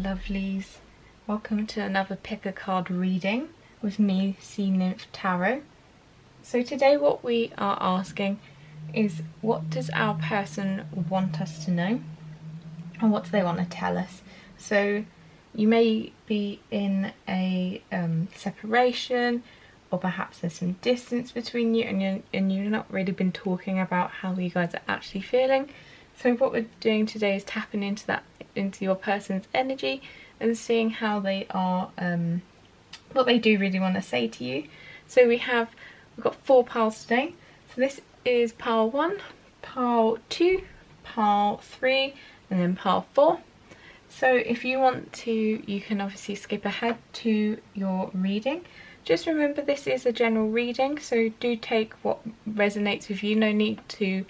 lovelies. Welcome to another pick a card reading with me, Sea Nymph Tarot. So today what we are asking is, what does our person want us to know and what do they want to tell us? So you may be in a separation, or perhaps there's some distance between you and you've not really been talking about how you guys are actually feeling. So what we're doing today is tapping into your person's energy and seeing how they are, what they do really want to say to you. So we've got 4 piles today. So this is pile 1, pile 2, pile 3, and then pile 4. So if you want to, you can obviously skip ahead to your reading. Just remember, this is a general reading, so do take what resonates with you. No need to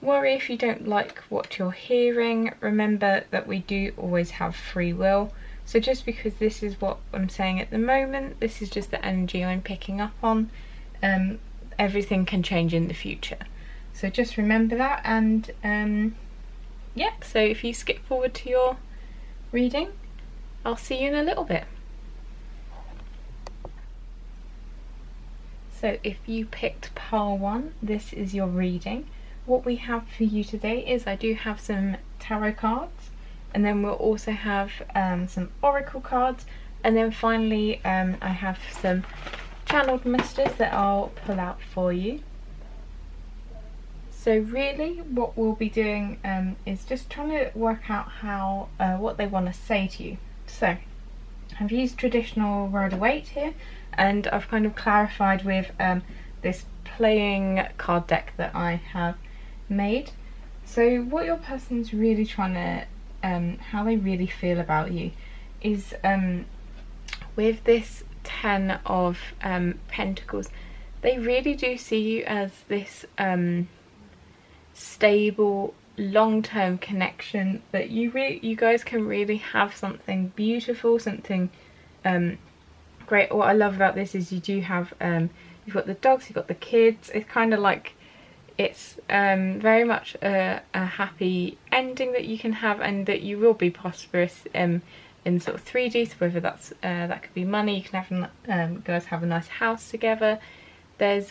worry if you don't like what you're hearing. Remember that we do always have free will. So just because this is what I'm saying at the moment, this is just the energy I'm picking up on. Everything can change in the future. So just remember that, and yeah, so if you skip forward to your reading, I'll see you in a little bit. So if you picked pile 1, this is your reading. What we have for you today is, I do have some tarot cards, and then we'll also have some oracle cards, and then finally I have some channeled messages that I'll pull out for you. So really what we'll be doing is just trying to work out how what they want to say to you. So I've used traditional Rider-Waite here, and I've kind of clarified with this playing card deck that I have made. So what your person's really trying to, how they really feel about you is, with this 10 of Pentacles, they really do see you as this stable, long-term connection that you guys can really have something beautiful, something great. What I love about this is you do have you've got the dogs, you've got the kids. It's kind of like, it's very much a happy ending that you can have, and that you will be prosperous in sort of 3D. So whether that's that could be money, you can have guys have a nice house together. There's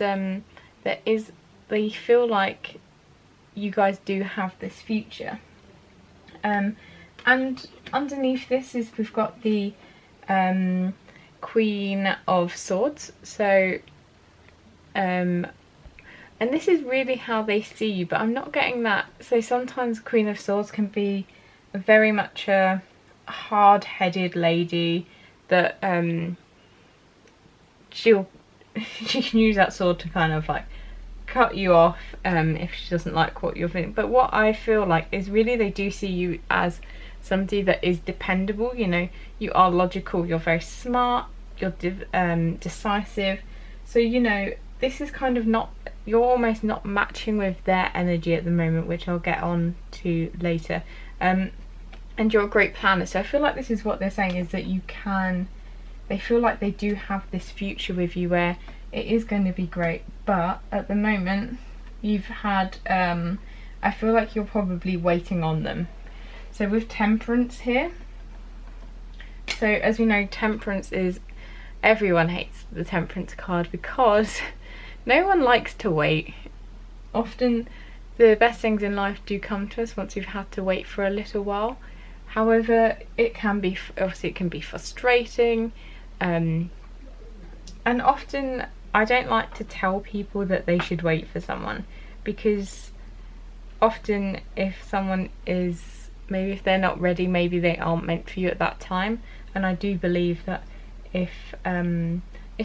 they feel like you guys do have this future, and underneath this is, we've got the Queen of Swords. So and this is really how they see you, but I'm not getting that. So sometimes Queen of Swords can be very much a hard-headed lady that she can use that sword to kind of like cut you off if she doesn't like what you're feeling. But what I feel like is, really they do see you as somebody that is dependable. You know, you are logical, you're very smart, you're decisive. So you know, this is kind of not, you're almost not matching with their energy at the moment, which I'll get on to later. And you're a great planner. So I feel like this is what they're saying, is that they feel like they do have this future with you where it is going to be great. But at the moment you've had, I feel like you're probably waiting on them. So with Temperance here, so as we know, Temperance is, everyone hates the Temperance card because no one likes to wait. Often the best things in life do come to us once you've had to wait for a little while. However, it can be, obviously it can be frustrating, and often I don't like to tell people that they should wait for someone, because often if someone is, maybe if they're not ready, maybe they aren't meant for you at that time. And I do believe that if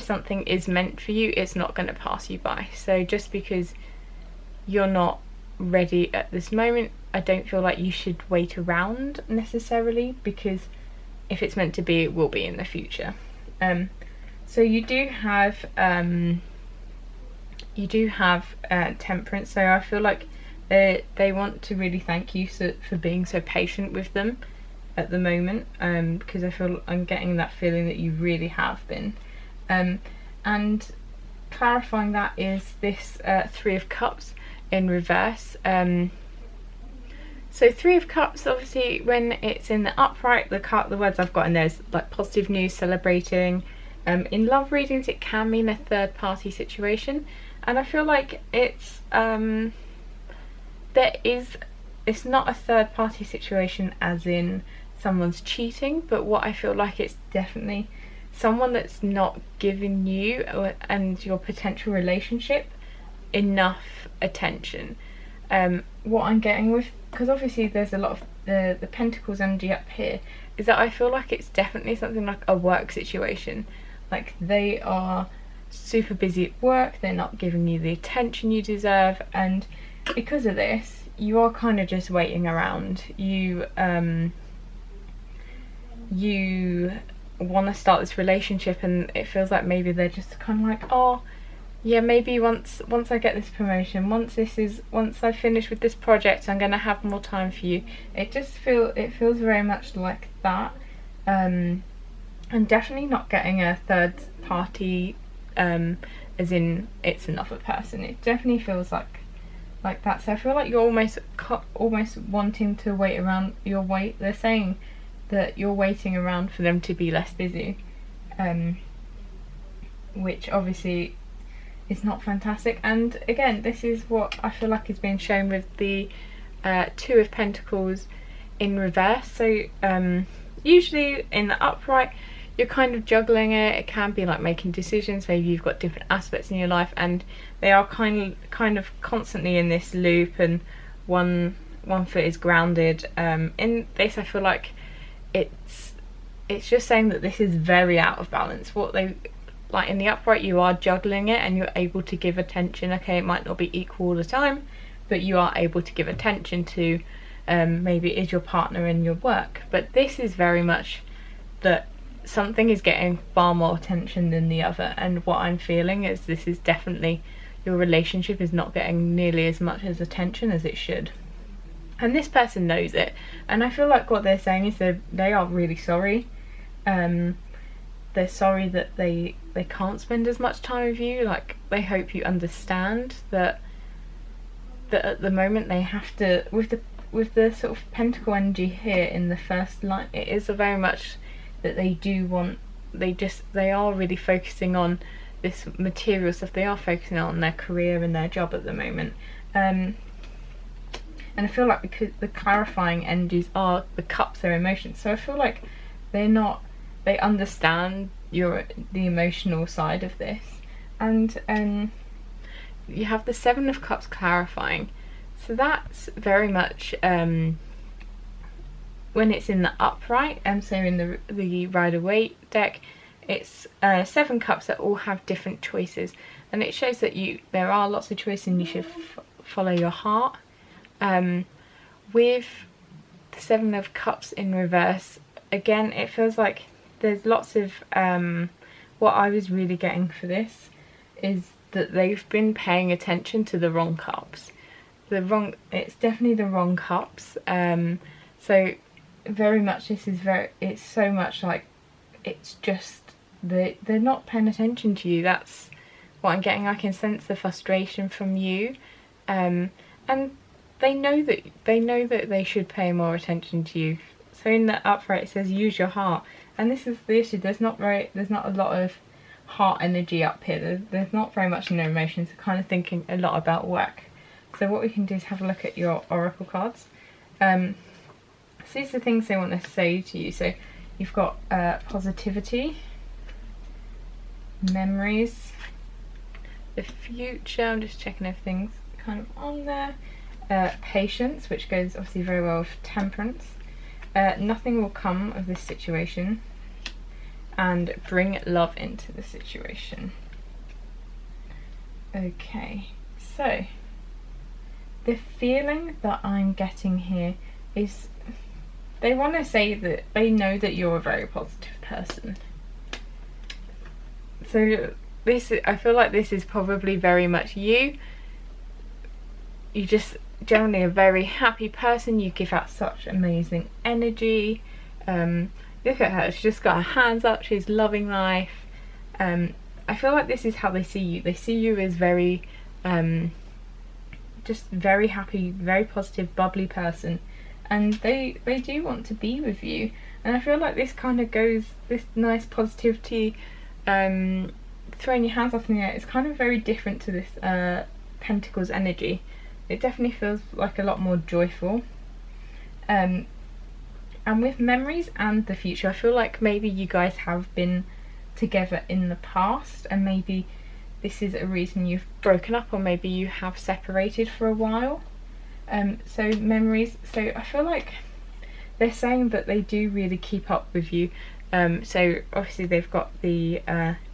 something is meant for you, it's not going to pass you by. So just because you're not ready at this moment, I don't feel like you should wait around necessarily, because if it's meant to be, it will be in the future. So you do have Temperance. So I feel like they want to really thank you for being so patient with them at the moment, because I feel, I'm getting that feeling that you really have been. And clarifying that is this 3 of Cups in reverse. So Three of Cups, obviously when it's in the upright, the words I've got in there is like positive news, celebrating. In love readings it can mean a third party situation, and I feel like it's it's not a third party situation as in someone's cheating, but what I feel like it's definitely someone that's not giving you and your potential relationship enough attention. What I'm getting with, because obviously there's a lot of the Pentacles energy up here, is that I feel like it's definitely something like a work situation. Like they are super busy at work, they're not giving you the attention you deserve, and because of this you are kind of just waiting around. You want to start this relationship, and it feels like maybe they're just kind of like, oh yeah, maybe once I get this promotion, once I finish with this project, I'm gonna have more time for you. It feels very much like that. And definitely not getting a third party, as in it's another person. It definitely feels like that. So I feel like you're almost wanting to wait around. They're saying that you're waiting around for them to be less busy, which obviously is not fantastic. And again, this is what I feel like is being shown with the Two of Pentacles in reverse. So usually in the upright you're kind of juggling it. It can be like making decisions. Maybe you've got different aspects in your life and they are kind of constantly in this loop, and one foot is grounded. In this I feel like it's just saying that this is very out of balance. Like in the upright you are juggling it and you're able to give attention. Okay, it might not be equal all the time, but you are able to give attention to maybe it is your partner in your work. But this is very much that something is getting far more attention than the other, and what I'm feeling is this is definitely your relationship is not getting nearly as much as attention as it should, and this person knows it. And I feel like what they're saying is they are really sorry. They're sorry that they can't spend as much time with you. Like they hope you understand that at the moment they have to, with the sort of pentacle energy here in the first line, it is very much that they are really focusing on this material stuff. They are focusing on their career and their job at the moment, and I feel like because the clarifying energies are the cups, their emotions, so I feel like they understand the emotional side of this. And you have the Seven of Cups clarifying, so that's very much when it's in the upright, so in the Rider-Waite deck, it's 7 cups that all have different choices, and it shows that there are lots of choices and you should follow your heart. With the 7 of Cups in reverse, again it feels like there's lots of what I was really getting for this is that they've been paying attention to the wrong cups. It's definitely the wrong cups. So very much it's so much like it's just they're not paying attention to you. That's what I'm getting. I can sense the frustration from you, and they know that they should pay more attention to you. So in the upright it says use your heart, and this is the issue. There's not a lot of heart energy up here. There's not very much in your emotions. They're kind of thinking a lot about work. So what we can do is have a look at your oracle cards. So these are the things they want to say to you. So you've got positivity, memories, the future. I'm just checking everything's kind of on there. Patience, which goes obviously very well with temperance. Nothing will come of this situation, and bring love into the situation. Okay, so the feeling that I'm getting here is they want to say that they know that you're a very positive person. So I feel like this is probably very much you. You just generally a very happy person. You give out such amazing energy. Look at her, she's just got her hands up, she's loving life. I feel like this is how they see you. They see you as very just very happy, very positive, bubbly person. and they do want to be with you. And I feel like this kind of goes, this nice positivity, throwing your hands up in the air, it's kind of very different to this Pentacles energy. It definitely feels like a lot more joyful. And with memories and the future, I feel like maybe you guys have been together in the past, and maybe this is a reason you've broken up, or maybe you have separated for a while. So memories, so I feel like they're saying that they do really keep up with you. So obviously they've got the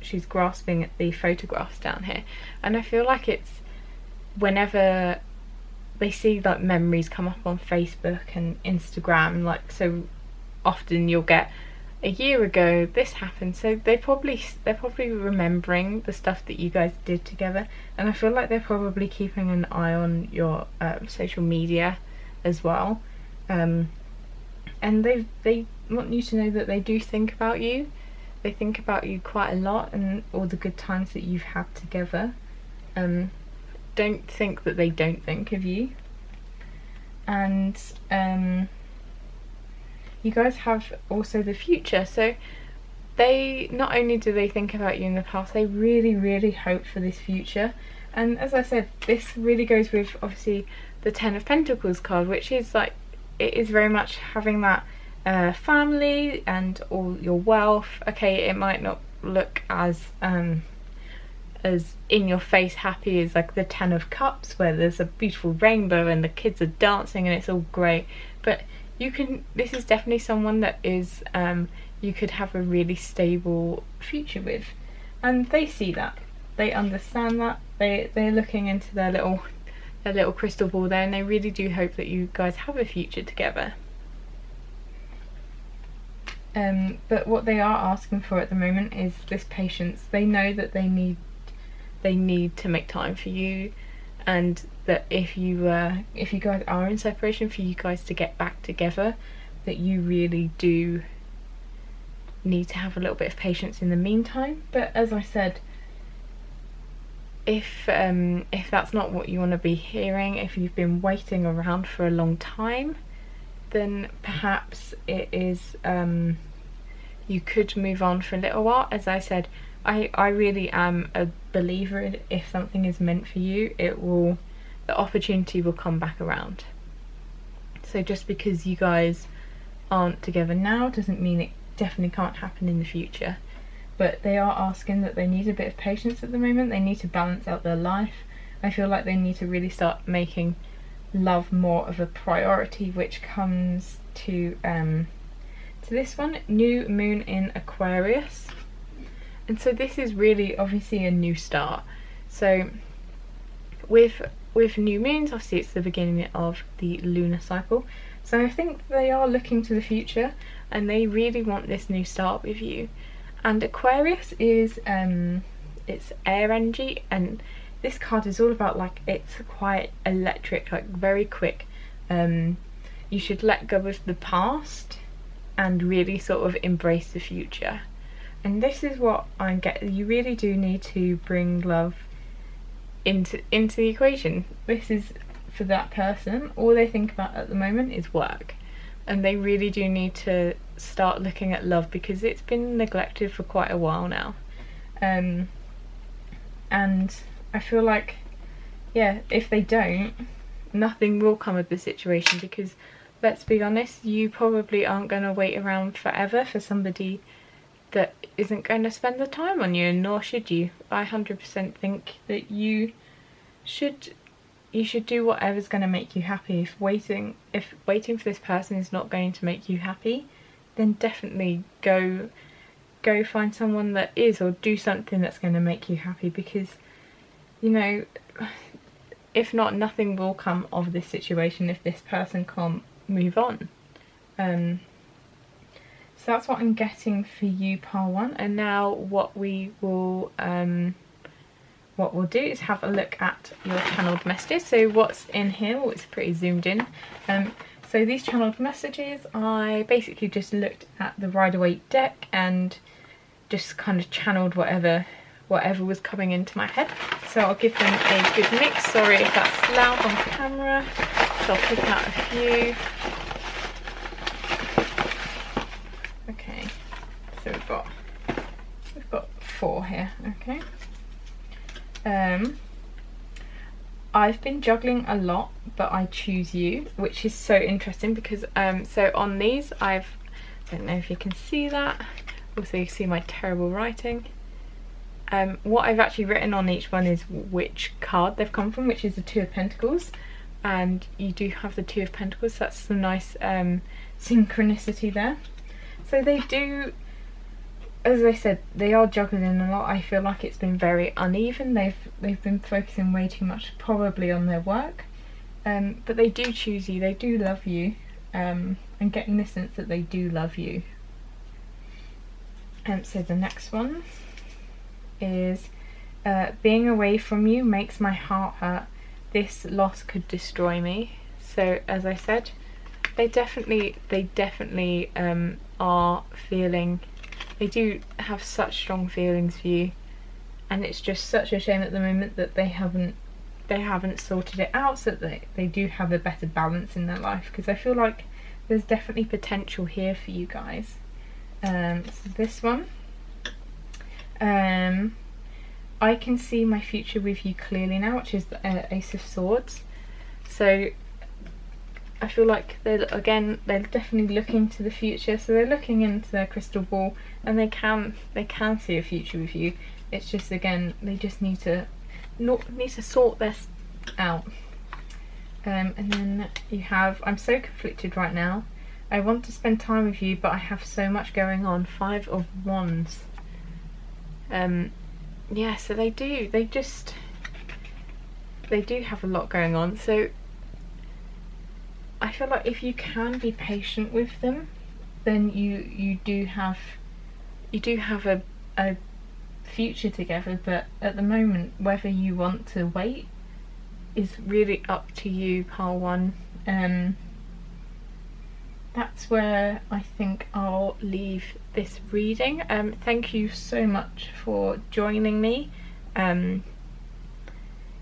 she's grasping at the photographs down here, and I feel like it's whenever they see like memories come up on Facebook and Instagram, like so often you'll get a year ago this happened, so they're probably remembering the stuff that you guys did together. And I feel like they're probably keeping an eye on your social media as well, and they want you to know that they do think about you. They think about you quite a lot, and all the good times that you've had together. Don't think that they don't think of you. And you guys have also the future, so they not only do they think about you in the past, they really hope for this future. And as I said, this really goes with obviously the Ten of Pentacles card, which is like, it is very much having that family and all your wealth. Okay, it might not look as in your face happy as like the Ten of Cups, where there's a beautiful rainbow and the kids are dancing and it's all great, but you can, this is definitely someone that is you could have a really stable future with, and they see that, they understand that, they're looking into their little crystal ball there, and they really do hope that you guys have a future together. But what they are asking for at the moment is this patience. They know that they need to make time for you, and that if you guys are in separation, for you guys to get back together, that you really do need to have a little bit of patience in the meantime. But as I said, if that's not what you want to be hearing, if you've been waiting around for a long time, then perhaps it is you could move on for a little while. As I said, I really am a believer in, if something is meant for you, the opportunity will come back around. So just because you guys aren't together now doesn't mean it definitely can't happen in the future. But they are asking that they need a bit of patience at the moment. They need to balance out their life. I feel like they need to really start making love more of a priority, which comes to this one, new moon in Aquarius. And so this is really obviously a new start. So with new moons, obviously it's the beginning of the lunar cycle. So I think they are looking to the future, and they really want this new start with you. And Aquarius is it's air energy, and this card is all about, like, it's quite electric, like very quick. You should let go of the past and really sort of embrace the future. And this is what I'm getting. You really do need to bring love into the equation. This is for that person. All they think about at the moment is work, and they really do need to start looking at love, because it's been neglected for quite a while now. And I feel like, yeah, if they don't, nothing will come of the situation, because let's be honest, you probably aren't going to wait around forever for somebody that isn't going to spend the time on you, nor should you. I 100% think that you should do whatever's going to make you happy. If waiting for this person is not going to make you happy, then definitely go find someone that is, or do something that's going to make you happy, because, you know, if not, nothing will come of this situation if this person can't move on. So that's what I'm getting for you, pile one. And now what we'll do is have a look at your channeled messages. So what's in here? Well, it's pretty zoomed in. So these channeled messages, I basically just looked at the Rider-Waite deck and just kind of channeled whatever was coming into my head. So I'll give them a good mix. Sorry if that's loud on camera. So I'll pick out a few. here. Okay. I've been juggling a lot, but I choose you, which is so interesting because so on these I don't know if you can see that. Also, you see my terrible writing. What I've actually written on each one is which card they've come from, which is the Two of Pentacles, and you do have the Two of Pentacles. So that's some nice synchronicity there. So they do, as I said, they are juggling a lot. I feel like it's been very uneven. They've been focusing way too much probably on their work, but they do choose you. They do love you, and getting the sense that they do love you. So the next one is being away from you makes my heart hurt. This loss could destroy me. So as I said, they definitely are feeling, they do have such strong feelings for you, and it's just such a shame at the moment that they haven't sorted it out so that they do have a better balance in their life, because I feel like there's definitely potential here for you guys. So this one, I can see my future with you clearly now, which is the Ace of Swords. So I feel like they're definitely looking to the future. So they're looking into their crystal ball, and they can see a future with you. It's just, again, they just need to sort this out. And then you have, I'm so conflicted right now. I want to spend time with you, but I have so much going on. Five of Wands. Yeah, so they do have a lot going on. So I feel like if you can be patient with them, then you do have a future together. But at the moment, whether you want to wait is really up to you, pile one. That's where I think I'll leave this reading. Thank you so much for joining me.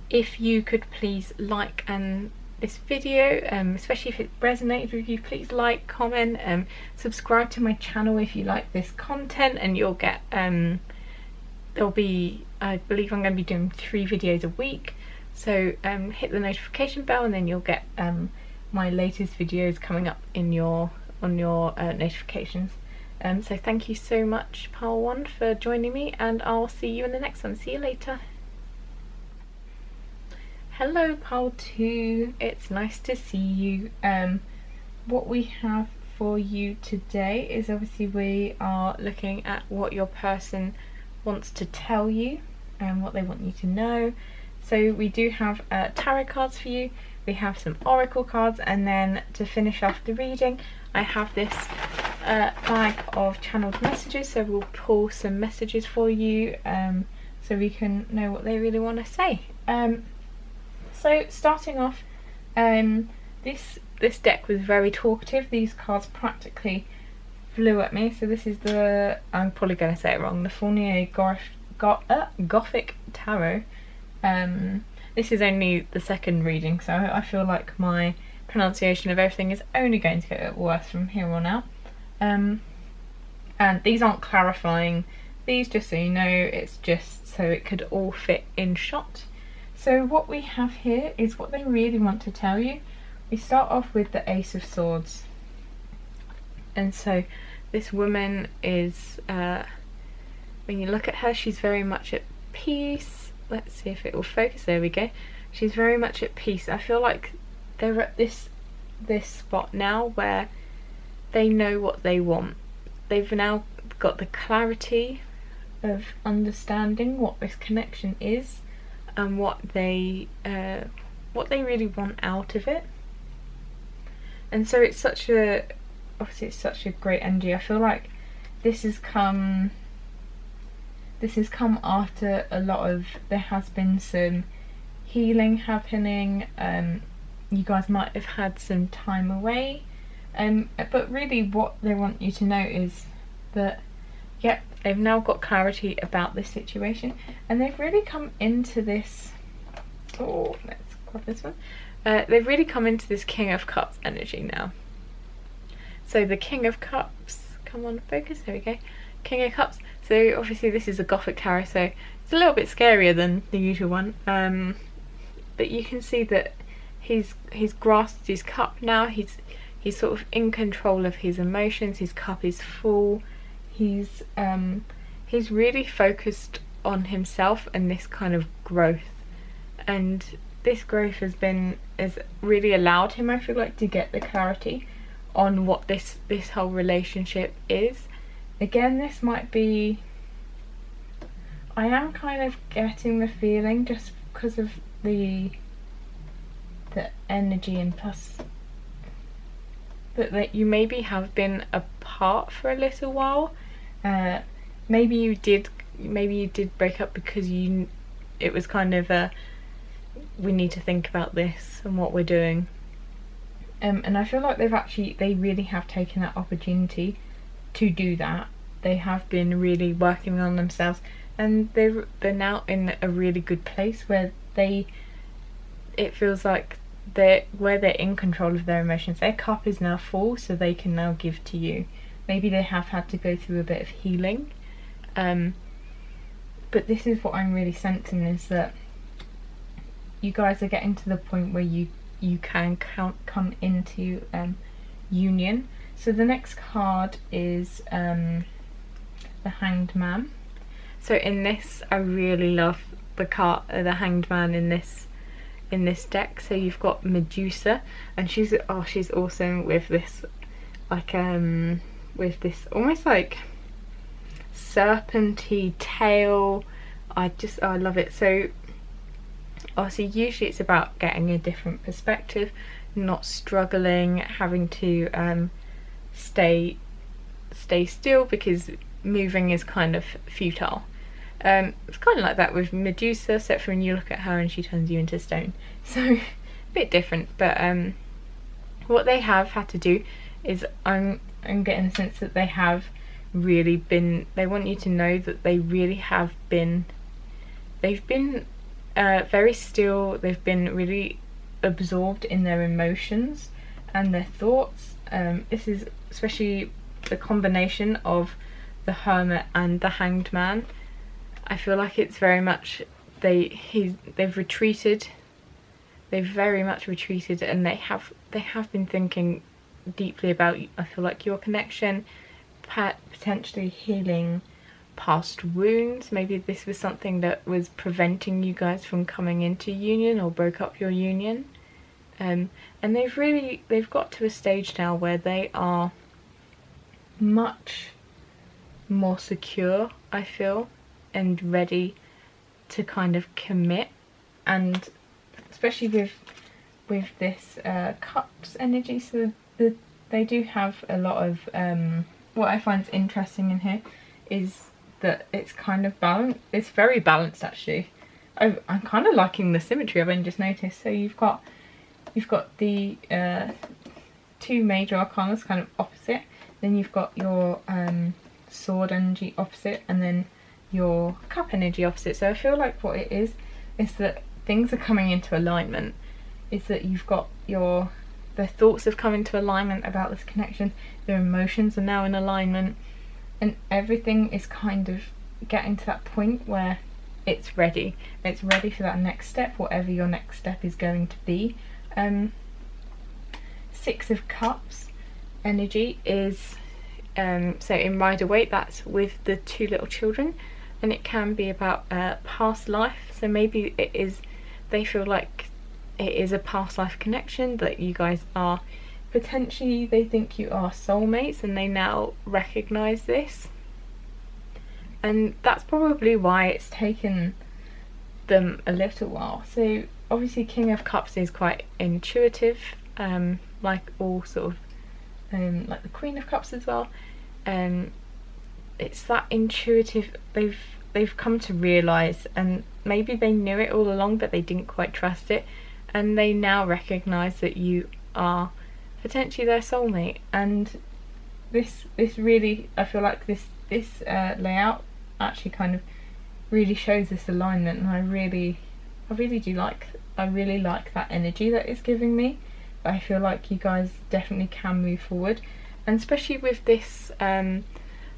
If you could please like this video, especially if it resonated with you, please like, comment, subscribe to my channel if you like this content, and you'll get there'll be, I believe I'm going to be doing 3 videos a week, so hit the notification bell, and then you'll get my latest videos coming up on your notifications. So thank you so much, pile 1, for joining me, and I'll see you in the next one. See you later. Hello pile 2, it's nice to see you. What we have for you today is, obviously we are looking at what your person wants to tell you and what they want you to know. So we do have tarot cards for you, we have some oracle cards, and then to finish off the reading I have this bag of channeled messages. So we'll pull some messages for you, so we can know what they really want to say. So starting off, this deck was very talkative. These cards practically flew at me. So this is the, I'm probably going to say it wrong, the Fournier Gothic Tarot. This is only the second reading, so I feel like my pronunciation of everything is only going to get worse from here on out. And these aren't clarifying, these, just so you know, it's just so it could all fit in shot. So what we have here is what they really want to tell you. We start off with the Ace of Swords. And so this woman is, when you look at her, she's very much at peace. Let's see if it will focus. There we go. She's very much at peace. I feel like they're at this spot now where they know what they want. They've now got the clarity of understanding what this connection is and what they really want out of it. And so it's such a, obviously it's such a great energy. I feel like this has come after a lot of, there has been some healing happening. You guys might have had some time away, but really what they want you to know is that, yep, they've now got clarity about this situation, and they've really come into this, oh, let's grab this one, they've really come into this King of Cups energy now. So the King of Cups, come on, focus, there we go. King of Cups. So obviously this is a Gothic tarot, so it's a little bit scarier than the usual one. But you can see that he's grasped his cup now. He's sort of in control of his emotions. His cup is full. He's really focused on himself and this kind of growth, and this growth has really allowed him, I feel like, to get the clarity on what this whole relationship is. Again, this might be, I am kind of getting the feeling, just because of the energy, and plus that you maybe have been apart for a little while. Maybe you did break up because it was kind of we need to think about this and what we're doing. And I feel like they really have taken that opportunity to do that. They have been really working on themselves, and they're now in a really good place where it feels like they're in control of their emotions. Their cup is now full, so they can now give to you. Maybe they have had to go through a bit of healing, but this is what I'm really sensing, is that you guys are getting to the point where you can come into union. So the next card is the Hanged Man. So in this, I really love the Hanged Man in this deck. So you've got Medusa, and she's awesome with this, like with this almost like serpenty tail. I love it. So obviously usually it's about getting a different perspective, not struggling, having to stay still because moving is kind of futile. It's kind of like that with Medusa, except for when you look at her and she turns you into stone. So a bit different, but what they have had to do is, I'm getting the sense that they have really been, they want you to know that they really have been, they've been very still. They've been really absorbed in their emotions and their thoughts. This is especially the combination of the Hermit and the Hanged Man. I feel like it's very much they've retreated. They've very much retreated, and they have been thinking deeply about, I feel like, your connection, potentially healing past wounds. Maybe this was something that was preventing you guys from coming into union or broke up your union. And they've got to a stage now where they are much more secure, I feel, and ready to kind of commit. And especially with this cups energy, so they do have a lot of what I find interesting in here is that it's kind of balanced. It's very balanced, actually. I'm kind of liking the symmetry, I've only just noticed. So you've got the two major arcana kind of opposite, then you've got your sword energy opposite, and then your cup energy opposite. So I feel like what it is that things are coming into alignment. Is that you've got their thoughts have come into alignment about this connection, their emotions are now in alignment, and everything is kind of getting to that point where it's ready. It's ready for that next step, whatever your next step is going to be. Six of Cups energy is so in Rider-Waite, that's with the two little children, and it can be about past life. So maybe they feel like it is a past life connection, that you guys are potentially, they think you are soulmates, and they now recognize this. And that's probably why it's taken them a little while. So obviously King of Cups is quite intuitive, like all sort of like the Queen of Cups as well. It's that intuitive, they've come to realise, and maybe they knew it all along but they didn't quite trust it, and they now recognise that you are potentially their soulmate. And this really, I feel like this layout actually kind of really shows this alignment, and I really like that energy that it's giving me. I feel like you guys definitely can move forward, and especially with this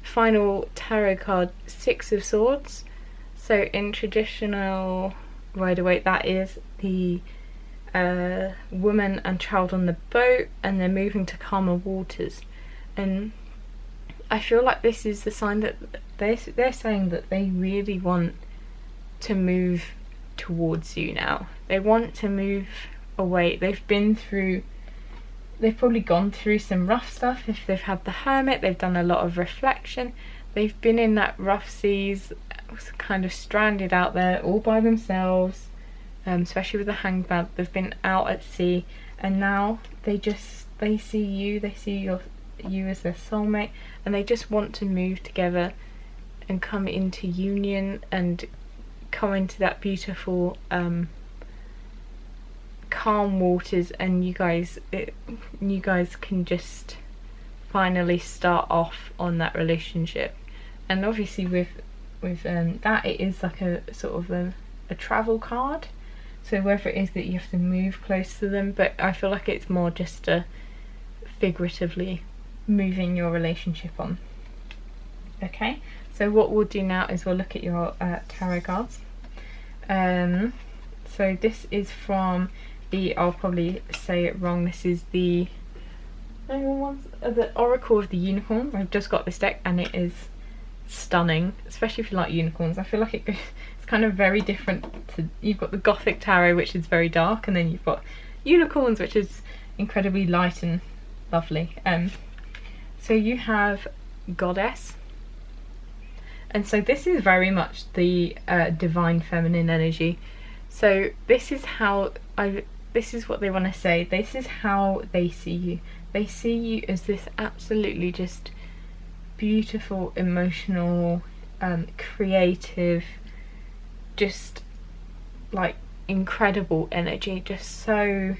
final tarot card, Six of Swords. So in traditional Rider-Waite, that is the woman and child on the boat, and they're moving to calmer waters. And I feel like this is the sign that they're saying that they really want to move towards you now. They want to move away. They've probably gone through some rough stuff. If they've had the Hermit, they've done a lot of reflection. They've been in that rough seas, kind of stranded out there all by themselves, especially with the Hanged Man. They've been out at sea, and now they see you as their soulmate, and they just want to move together and come into union and come into that beautiful calm waters, and you guys can just finally start off on that relationship. And obviously with that, it is like a sort of a travel card, so whether it is that you have to move close to them, but I feel like it's more just a figuratively moving your relationship on. Okay, so what we'll do now is we'll look at your tarot cards. So this is from I'll probably say it wrong, this is the Oracle of the Unicorn. I've just got this deck and it is stunning, especially if you like unicorns. I feel like it's kind of very different to, you've got the Gothic Tarot, which is very dark, and then you've got unicorns, which is incredibly light and lovely. So you have Goddess, and so this is very much the divine feminine energy. So this is what they want to say. This is how they see you. They see you as this absolutely just beautiful, emotional, creative, just like incredible energy, just so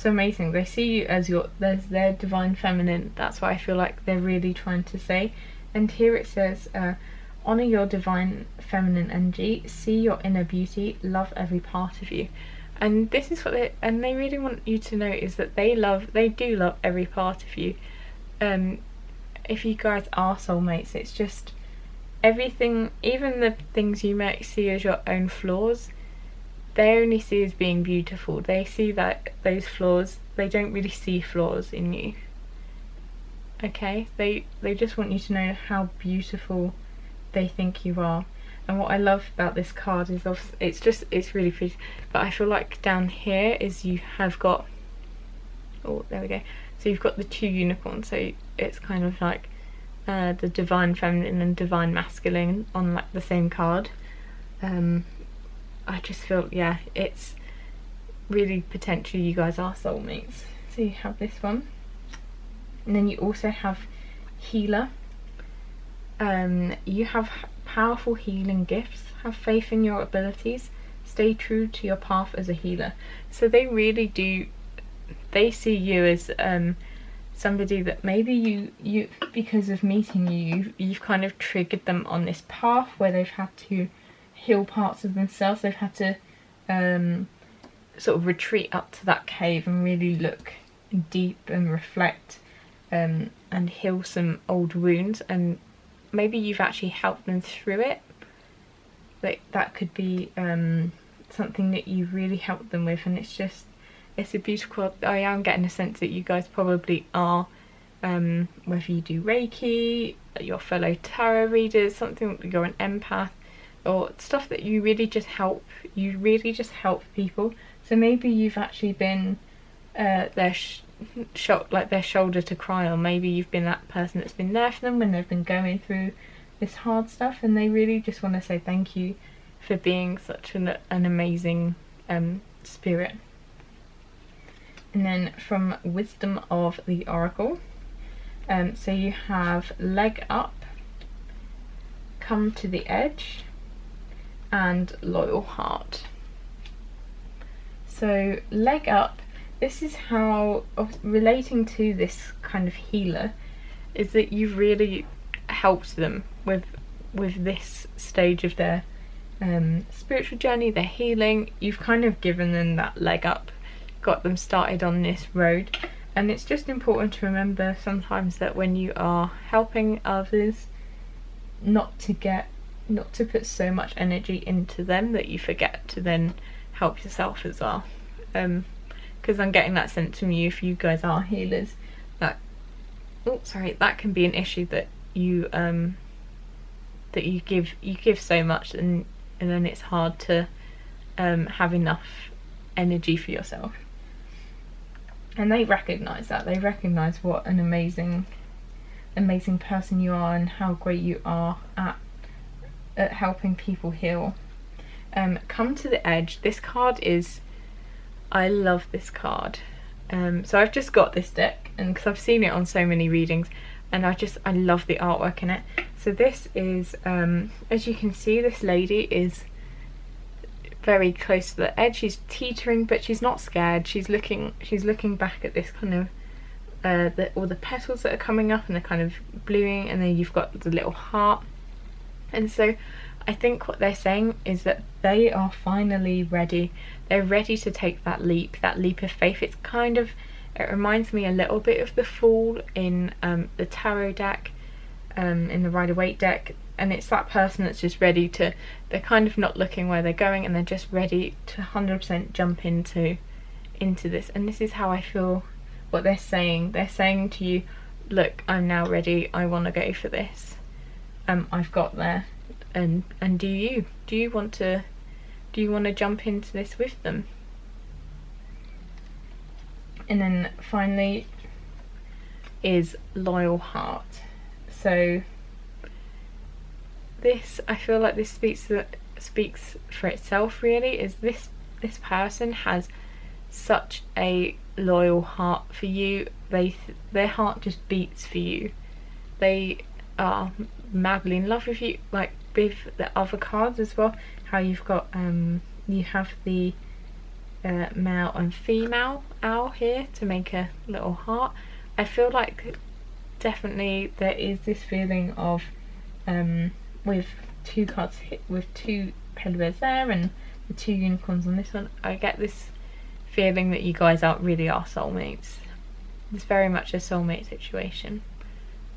amazing. They see you as there's their divine feminine. That's what I feel like they're really trying to say. And here it says, honor your divine feminine energy, see your inner beauty, love every part of you. And this is what they really want you to know, is that they do love every part of you. If you guys are soulmates, it's just everything, even the things you might see as your own flaws, they only see as being beautiful. They see that those flaws, they don't really see flaws in you. Okay, they just want you to know how beautiful they think you are. And what I love about this card is it's really pretty, but I feel like down here is you have got, oh there we go, so you've got the two unicorns, so it's kind of like the divine feminine and divine masculine on like the same card. I just feel, yeah, it's really potentially you guys are soulmates. So you have this one, and then you also have Healer. You have powerful healing gifts, have faith in your abilities, stay true to your path as a healer. So they really do, they see you as somebody that maybe you because of meeting you've kind of triggered them on this path where they've had to heal parts of themselves. They've had to sort of retreat up to that cave and really look deep and reflect and heal some old wounds, and maybe you've actually helped them through it. Like that could be something that you really helped them with, and it's a beautiful, I am getting a sense that you guys probably are, whether you do Reiki, your fellow tarot readers, something, you're an empath, or stuff that you really just help people. So maybe you've actually been their their shoulder to cry on. Maybe you've been that person that's been there for them when they've been going through this hard stuff, and they really just want to say thank you for being such an amazing spirit. And then from Wisdom of the Oracle, so you have leg up, come to the edge, and loyal heart. So leg up, this is how, relating to this kind of healer, is that you've really helped them with this stage of their spiritual journey, their healing. You've kind of given them that leg up, got them started on this road. And it's just important to remember sometimes that when you are helping others, not to put so much energy into them that you forget to then help yourself as well. Because I'm getting that sense from you, if you guys are healers, that that can be an issue, that you give so much, and then it's hard to have enough energy for yourself. And they recognize that. They recognize what an amazing person you are, and how great you are at helping people heal. Come to the Edge. This card is, I love this card. So I've just got this deck, and because I've seen it on so many readings, and I love the artwork in it. So this is, as you can see, this lady is very close to the edge. She's teetering, but she's not scared. She's looking back at this kind of all the petals that are coming up, and they're kind of bluing, and then you've got the little heart. And so I think what they're saying is that they are finally ready. They're ready to take that leap of faith. It reminds me a little bit of the Fool in the tarot deck, in the Rider-Waite deck, and it's that person that's just ready to, they're kind of not looking where they're going, and they're just ready to 100% jump into this. And this is how I feel what they're saying. They're saying to you, look, I'm now ready, I want to go for this. I've got there. And do you want to jump into this with them? And then finally is Loyal Heart. So this, I feel like this speaks for itself really, is this person has such a loyal heart for you. Their heart just beats for you. They are madly in love with you, like with the other cards as well, how you've got you have the male and female owl here to make a little heart. I feel like definitely there is this feeling of with two cards with two teddy bears there and the two unicorns on this one, I get this feeling that you guys really are soulmates. It's very much a soulmate situation.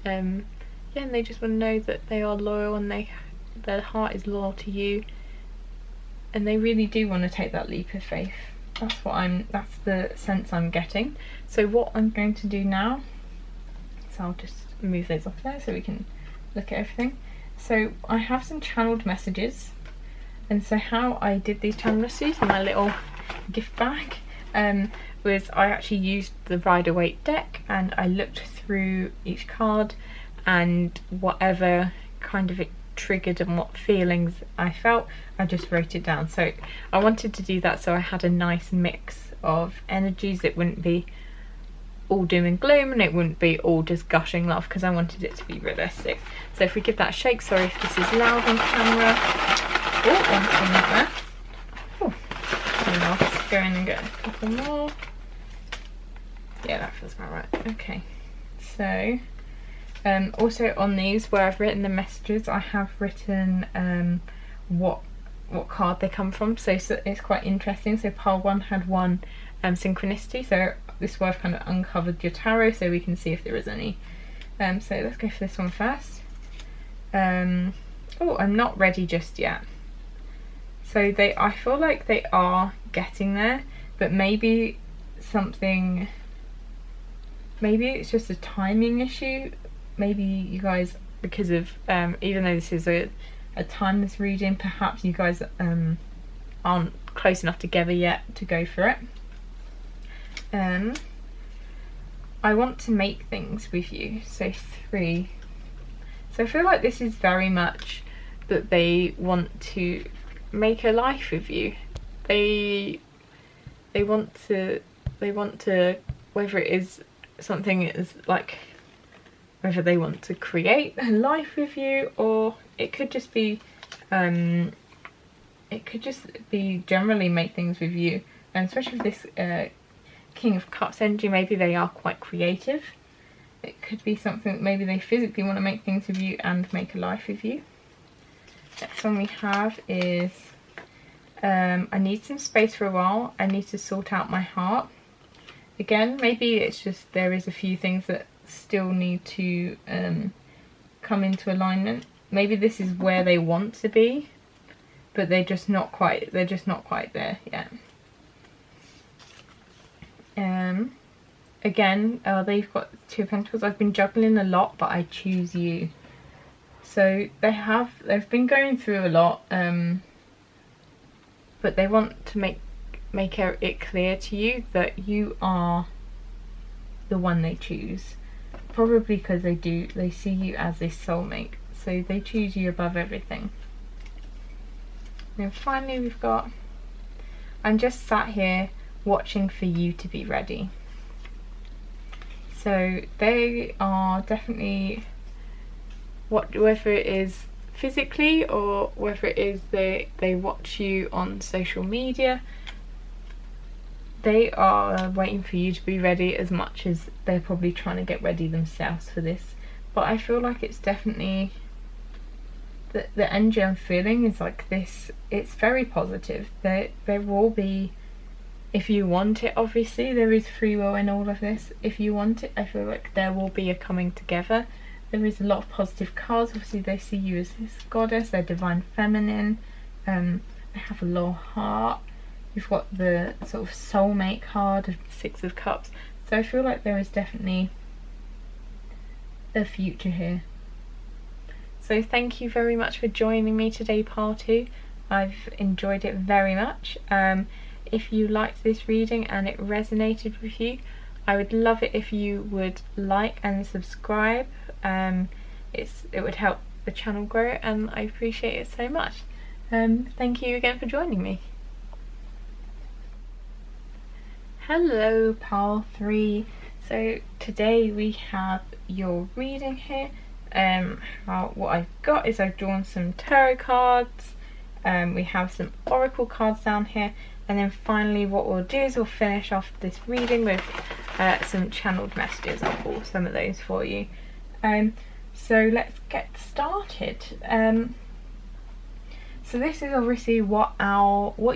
Yeah, and they just want to know that they are loyal, and their heart is loyal to you, and they really do want to take that leap of faith. That's the sense I'm getting. So what I'm going to do now, so I'll just move those off there so we can look at everything. So I have some channeled messages, and so how I did these channeled messages in my little gift bag was I actually used the Rider-Waite deck, and I looked through each card, and whatever kind of it triggered and what feelings I felt, I just wrote it down. So I wanted to do that so I had a nice mix of energies. It wouldn't be all doom and gloom, and it wouldn't be all just gushing love, because I wanted it to be realistic. So if we give that a shake, sorry if this is loud on camera. Oh, one thing there. Oh, and I'll just go in and get a couple more. Yeah, that feels about right. Okay, so also on these where I've written the messages, I have written what card they come from, so it's quite interesting. So pile 1 had 1 synchronicity, so this is where I've kind of uncovered your tarot so we can see if there is any. So let's go for this one first. Oh, I'm not ready just yet. So I feel like they are getting there, but maybe it's just a timing issue. Maybe you guys, because of even though this is a timeless reading, perhaps you guys aren't close enough together yet to go for it. I want to make things with you, so 3. So I feel like this is very much that they want to make a life with you. They want to, whether it is something is like, whether they want to create a life with you, or it could just be generally make things with you. And especially with this King of Cups energy, maybe they are quite creative. It could be something, maybe they physically want to make things with you and make a life with you. Next one we have is I need some space for a while. I need to sort out my heart. Again, maybe it's just there is a few things that still need to come into alignment. maybe this is where they want to be, but they're just not quite there yet. Again, they've got 2 of Pentacles. I've been juggling a lot, but I choose you. So they've been going through a lot, but they want to make it clear to you that you are the one they choose. Probably because they see you as a soulmate, so they choose you above everything. And finally we've got, I'm just sat here watching for you to be ready. So they are definitely, whether it is physically or whether it is they watch you on social media, they are waiting for you to be ready as much as they're probably trying to get ready themselves for this. But I feel like it's definitely, the energy I'm feeling is like this, it's very positive. There will be, if you want it, obviously there is free will in all of this. If you want it, I feel like there will be a coming together. There is a lot of positive cards. Obviously they see you as this goddess, they're divine feminine, they have a low heart. You've got the sort of soulmate card of 6 of Cups. So I feel like there is definitely a future here. So thank you very much for joining me today, part 2. I've enjoyed it very much. If you liked this reading and it resonated with you, I would love it if you would like and subscribe. It would help the channel grow, and I appreciate it so much. Thank you again for joining me. Hello, pile 3. So today we have your reading here. What I've got is I've drawn some tarot cards. We have some oracle cards down here, and then finally what we'll do is we'll finish off this reading with some channeled messages. I'll pull some of those for you. So let's get started. So this is obviously what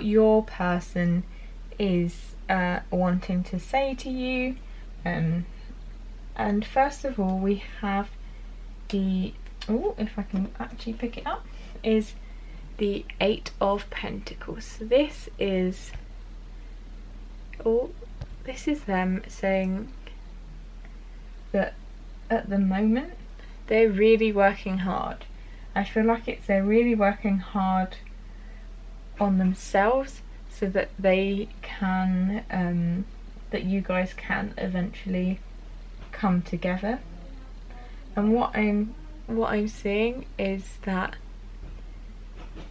your person is wanting to say to you, and first of all we have the, if I can actually pick it up, is the 8 of Pentacles. So this is them saying that at the moment they're really working hard. I feel like they're really working hard on themselves so that they can, that you guys can eventually come together. And what I'm seeing is that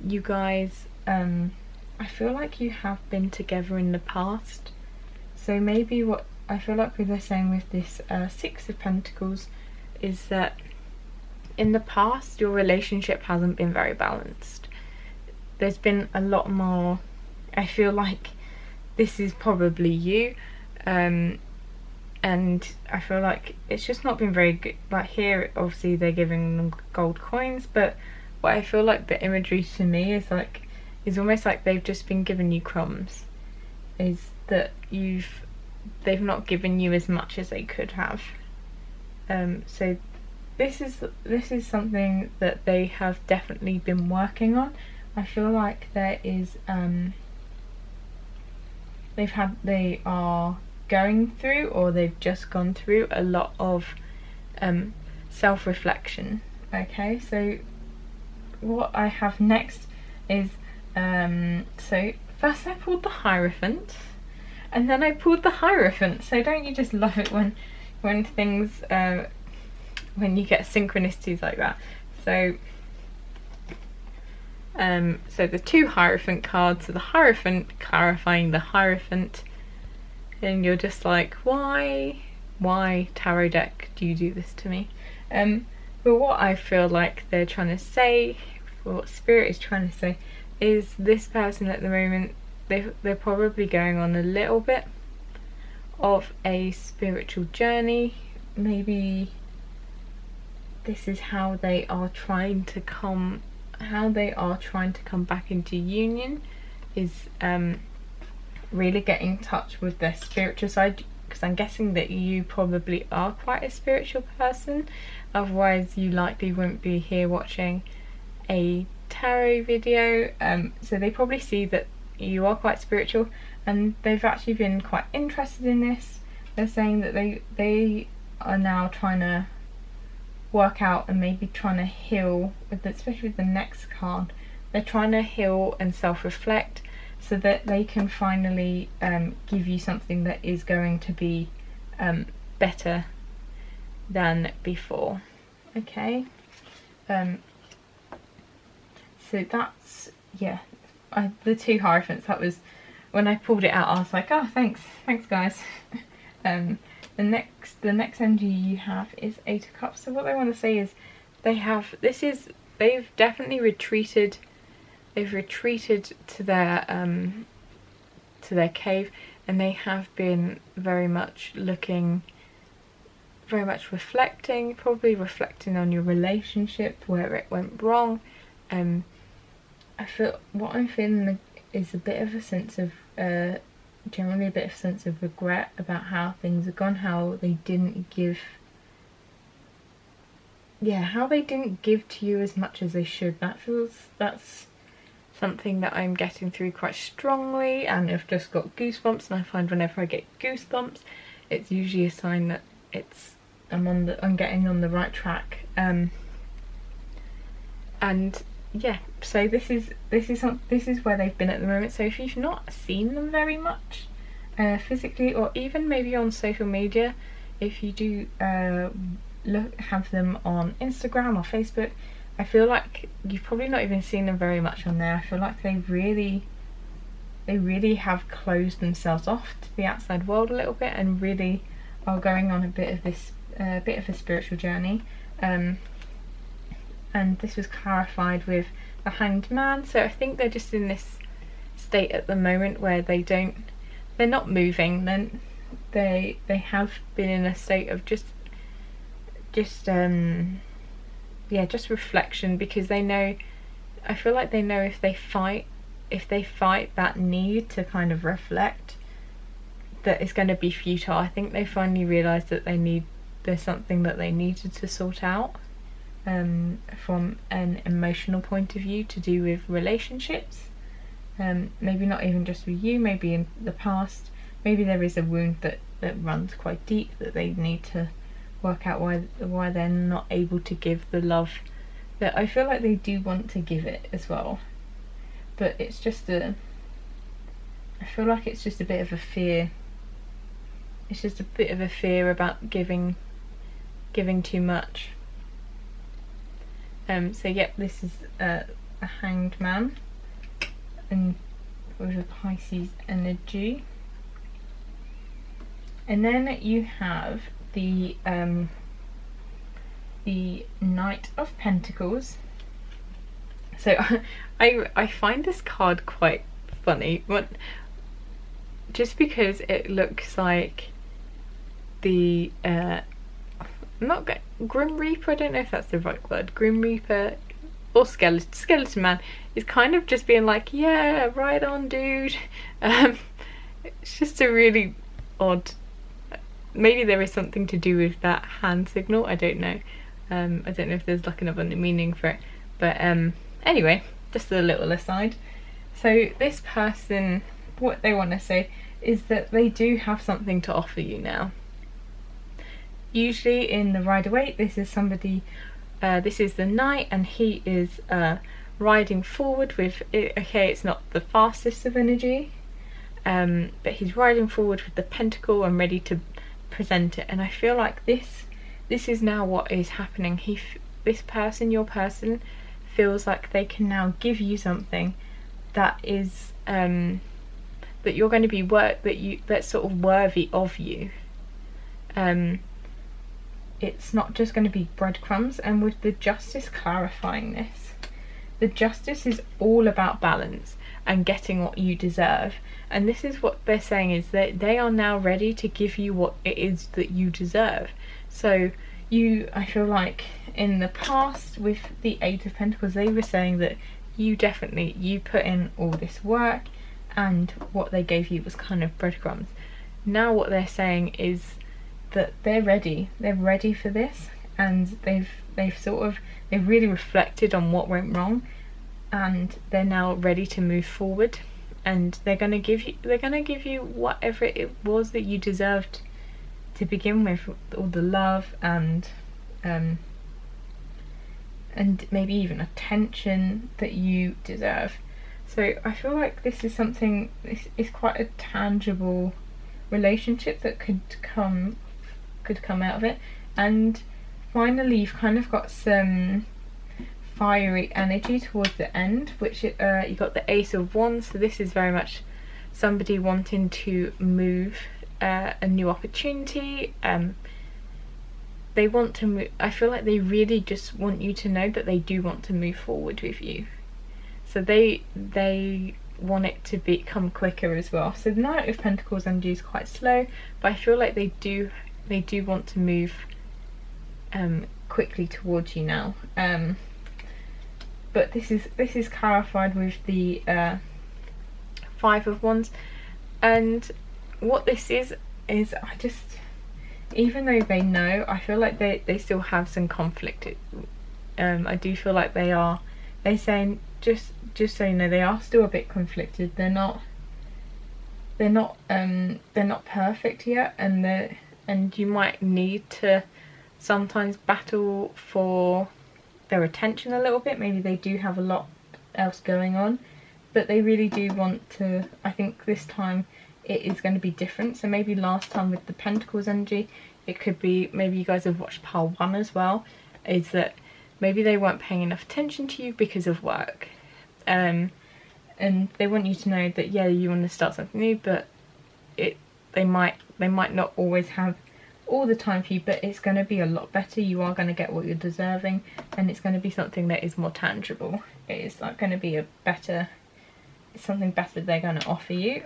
you guys, I feel like you have been together in the past. So maybe what I feel like they're saying with this 6 of Pentacles is that in the past your relationship hasn't been very balanced. There's been a lot more, I feel like this is probably you, and I feel like it's just not been very good. Like here obviously they're giving them gold coins, but what I feel like the imagery to me is almost like they've just been giving you crumbs, is that they've not given you as much as they could have. So this is something that they have definitely been working on. I feel like there is they are going through, or they've just gone through a lot of self-reflection. Okay, so what I have next is so first I pulled the Hierophant, and then I pulled the Hierophant. So don't you just love it when things when you get synchronicities like that? So so the 2 Hierophant cards, so the Hierophant clarifying the Hierophant, and you're just like, why tarot deck do you do this to me? But what I feel like they're trying to say, what Spirit is trying to say, is this person at the moment, they're probably going on a little bit of a spiritual journey. Maybe this is how they are trying to come back into union, is really get in touch with their spiritual side, because I'm guessing that you probably are quite a spiritual person, otherwise you likely wouldn't be here watching a tarot video. So they probably see that you are quite spiritual, and they've actually been quite interested in this. They're saying that they are now trying to work out and maybe trying to heal, especially with the next card. They're trying to heal and self-reflect so that they can finally give you something that is going to be better than before. Okay, so that's, yeah, the two Hierophants, that was, when I pulled it out I was like, oh, thanks guys. The next energy you have is Eight of Cups. So what I want to say is they've definitely retreated. They've retreated to their cave, and they have been very much reflecting, probably reflecting on your relationship, where it went wrong. I feel what I'm feeling is a bit of a sense of generally a bit of sense of regret about how things have gone, how they didn't give to you as much as they should. That's something that I'm getting through quite strongly, and I've just got goosebumps, and I find whenever I get goosebumps it's usually a sign that I'm getting on the right track. And yeah, so this is where they've been at the moment. So if you've not seen them very much physically, or even maybe on social media, if you do have them on Instagram or Facebook, I feel like you've probably not even seen them very much on there. I feel like they really have closed themselves off to the outside world a little bit, and really are going on a bit of a spiritual journey. And this was clarified with the Hanged Man. So I think they're just in this state at the moment where they're not moving. Then they have been in a state of just reflection, because they know, I feel like they know if they fight that need to kind of reflect, that it's going to be futile. I think they finally realised that there's something that they needed to sort out from an emotional point of view, to do with relationships. Maybe not even just with you, maybe in the past, maybe there is a wound that runs quite deep, that they need to work out why they're not able to give the love that I feel like they do want to give it as well. But it's just I feel like it's just a bit of a fear. It's just a bit of a fear about giving too much. So yep, this is a Hanged Man, and with a Pisces energy. And then you have the Knight of Pentacles. So I find this card quite funny, just because it looks like the Grim Reaper, I don't know if that's the right word, Grim Reaper or Skeleton Man is kind of just being like, yeah, right on, dude. It's just a really odd, maybe there is something to do with that hand signal, I don't know. I don't know if there's like another meaning for it, but anyway, just a little aside. So this person, what they want to say is that they do have something to offer you now. Usually in the Rider-Waite, this is somebody, this is the Knight, and he is riding forward with, okay, it's not the fastest of energy, but he's riding forward with the Pentacle and ready to present it. And I feel like this is now what is happening. This person, your person, feels like they can now give you something that is that you're going to be that's sort of worthy of you. It's not just going to be breadcrumbs. And with the Justice clarifying this, the Justice is all about balance and getting what you deserve. And this is what they're saying, is that they are now ready to give you what it is that you deserve. So I feel like in the past with the Eight of Pentacles, they were saying that you put in all this work, and what they gave you was kind of breadcrumbs. now what they're saying is that they're ready for this, and they've really reflected on what went wrong, and they're now ready to move forward, and they're going to give you whatever it was that you deserved to begin with, all the love and maybe even attention that you deserve. So I feel like this is quite a tangible relationship that could come out of it. And finally, you've kind of got some fiery energy towards the end, which you got the Ace of Wands. So this is very much somebody wanting to move, a new opportunity. They want to move. I feel like they really just want you to know that they do want to move forward with you. So they want it to become quicker as well. So the Knight of Pentacles energy is quite slow, but I feel like they do want to move quickly towards you now. But this is clarified with the Five of Wands, and what this is I just, even though they know, I feel like they still have some conflict. I do feel like they're saying, just so you know, they are still a bit conflicted. They're not perfect yet, and you might need to sometimes battle for their attention a little bit. Maybe they do have a lot else going on, but they really do want to. I think this time it is going to be different. So maybe last time with the Pentacles energy, it could be, maybe you guys have watched pile 1 as well, is that maybe they weren't paying enough attention to you because of work, and they want you to know that, yeah, you want to start something new, but they might not always have all the time for you, but it's going to be a lot better. You are going to get what you're deserving, and it's going to be something that is more tangible. It is like going to be something better they're going to offer you.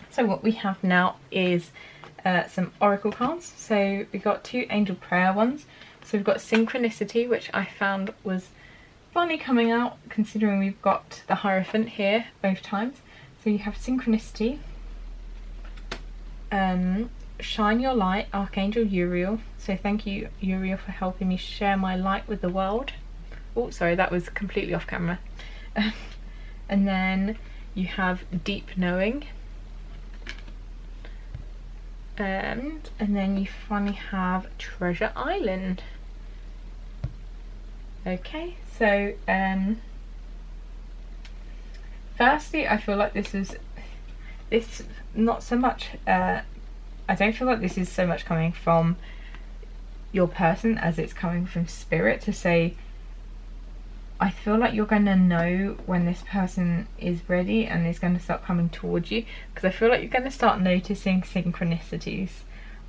So what we have now is some oracle cards. So we got 2 angel prayer ones. So we've got Synchronicity, which I found was funny coming out considering we've got the Hierophant here both times. So you have Synchronicity, Shine Your Light, Archangel Uriel. So thank you, Uriel, for helping me share my light with the world. Oh, sorry, that was completely off camera. And then you have Deep Knowing. And then you finally have Treasure Island. Okay, so firstly, I feel like this not so much, I don't feel like this is so much coming from your person as it's coming from spirit to say, I feel like you're going to know when this person is ready and is going to start coming towards you, because I feel like you're going to start noticing synchronicities,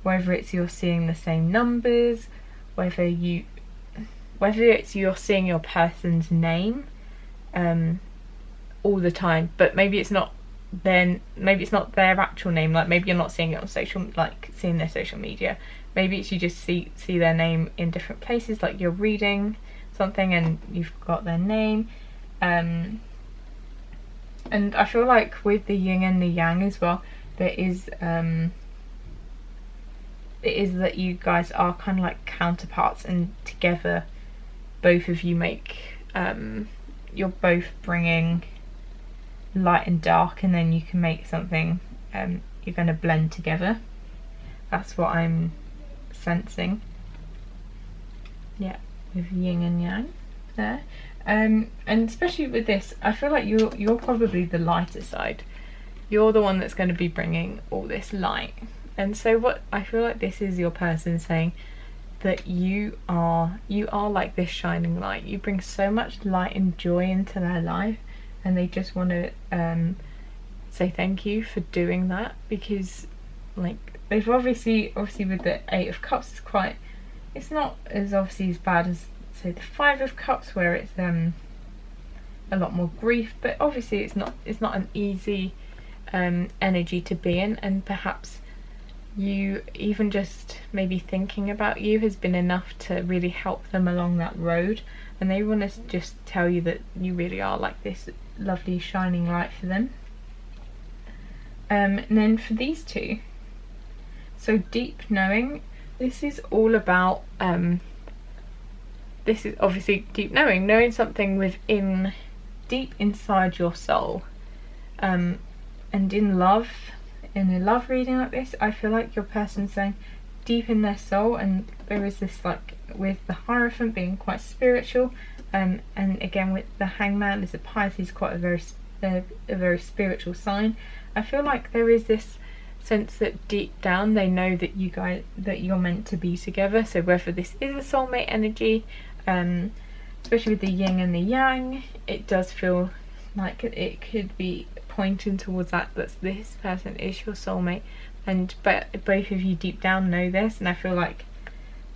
whether it's you're seeing the same numbers, whether it's you're seeing your person's name all the time, but maybe it's not their actual name. Like maybe you're not seeing it on seeing their social media. Maybe it's you just see their name in different places, like you're reading something and you've got their name. And I feel like with the yin and the yang as well, there is it is that you guys are kind of like counterparts, and together both of you make you're both bringing light and dark, and then you can make something, you're going to blend together. That's what I'm sensing. Yeah, with yin and yang there. And especially with this, I feel like you're probably the lighter side. You're the one that's going to be bringing all this light. And so what I feel like this is your person saying that you are like this shining light. You bring so much light and joy into their life, and they just want to say thank you for doing that, because like they've obviously with the 8 of Cups, it's not as obviously as bad as say the 5 of Cups, where it's a lot more grief, but obviously it's not an easy energy to be in, and perhaps you even just maybe thinking about you has been enough to really help them along that road, and they want to just tell you that you really are like this lovely shining light for them. And then for these two, so deep knowing, this is all about, this is obviously deep knowing something within, deep inside your soul. And in love, in a love reading like this, I feel like your person's saying deep in their soul, and there is this, like with the Hierophant being quite spiritual, and again with the Hangman, there's a Pisces, quite a very spiritual sign. I feel like there is this sense that deep down they know that you're meant to be together. So whether this is a soulmate energy, especially with the yin and the yang, it does feel like it could be pointing towards that this person is your soulmate, but both of you deep down know this. And I feel like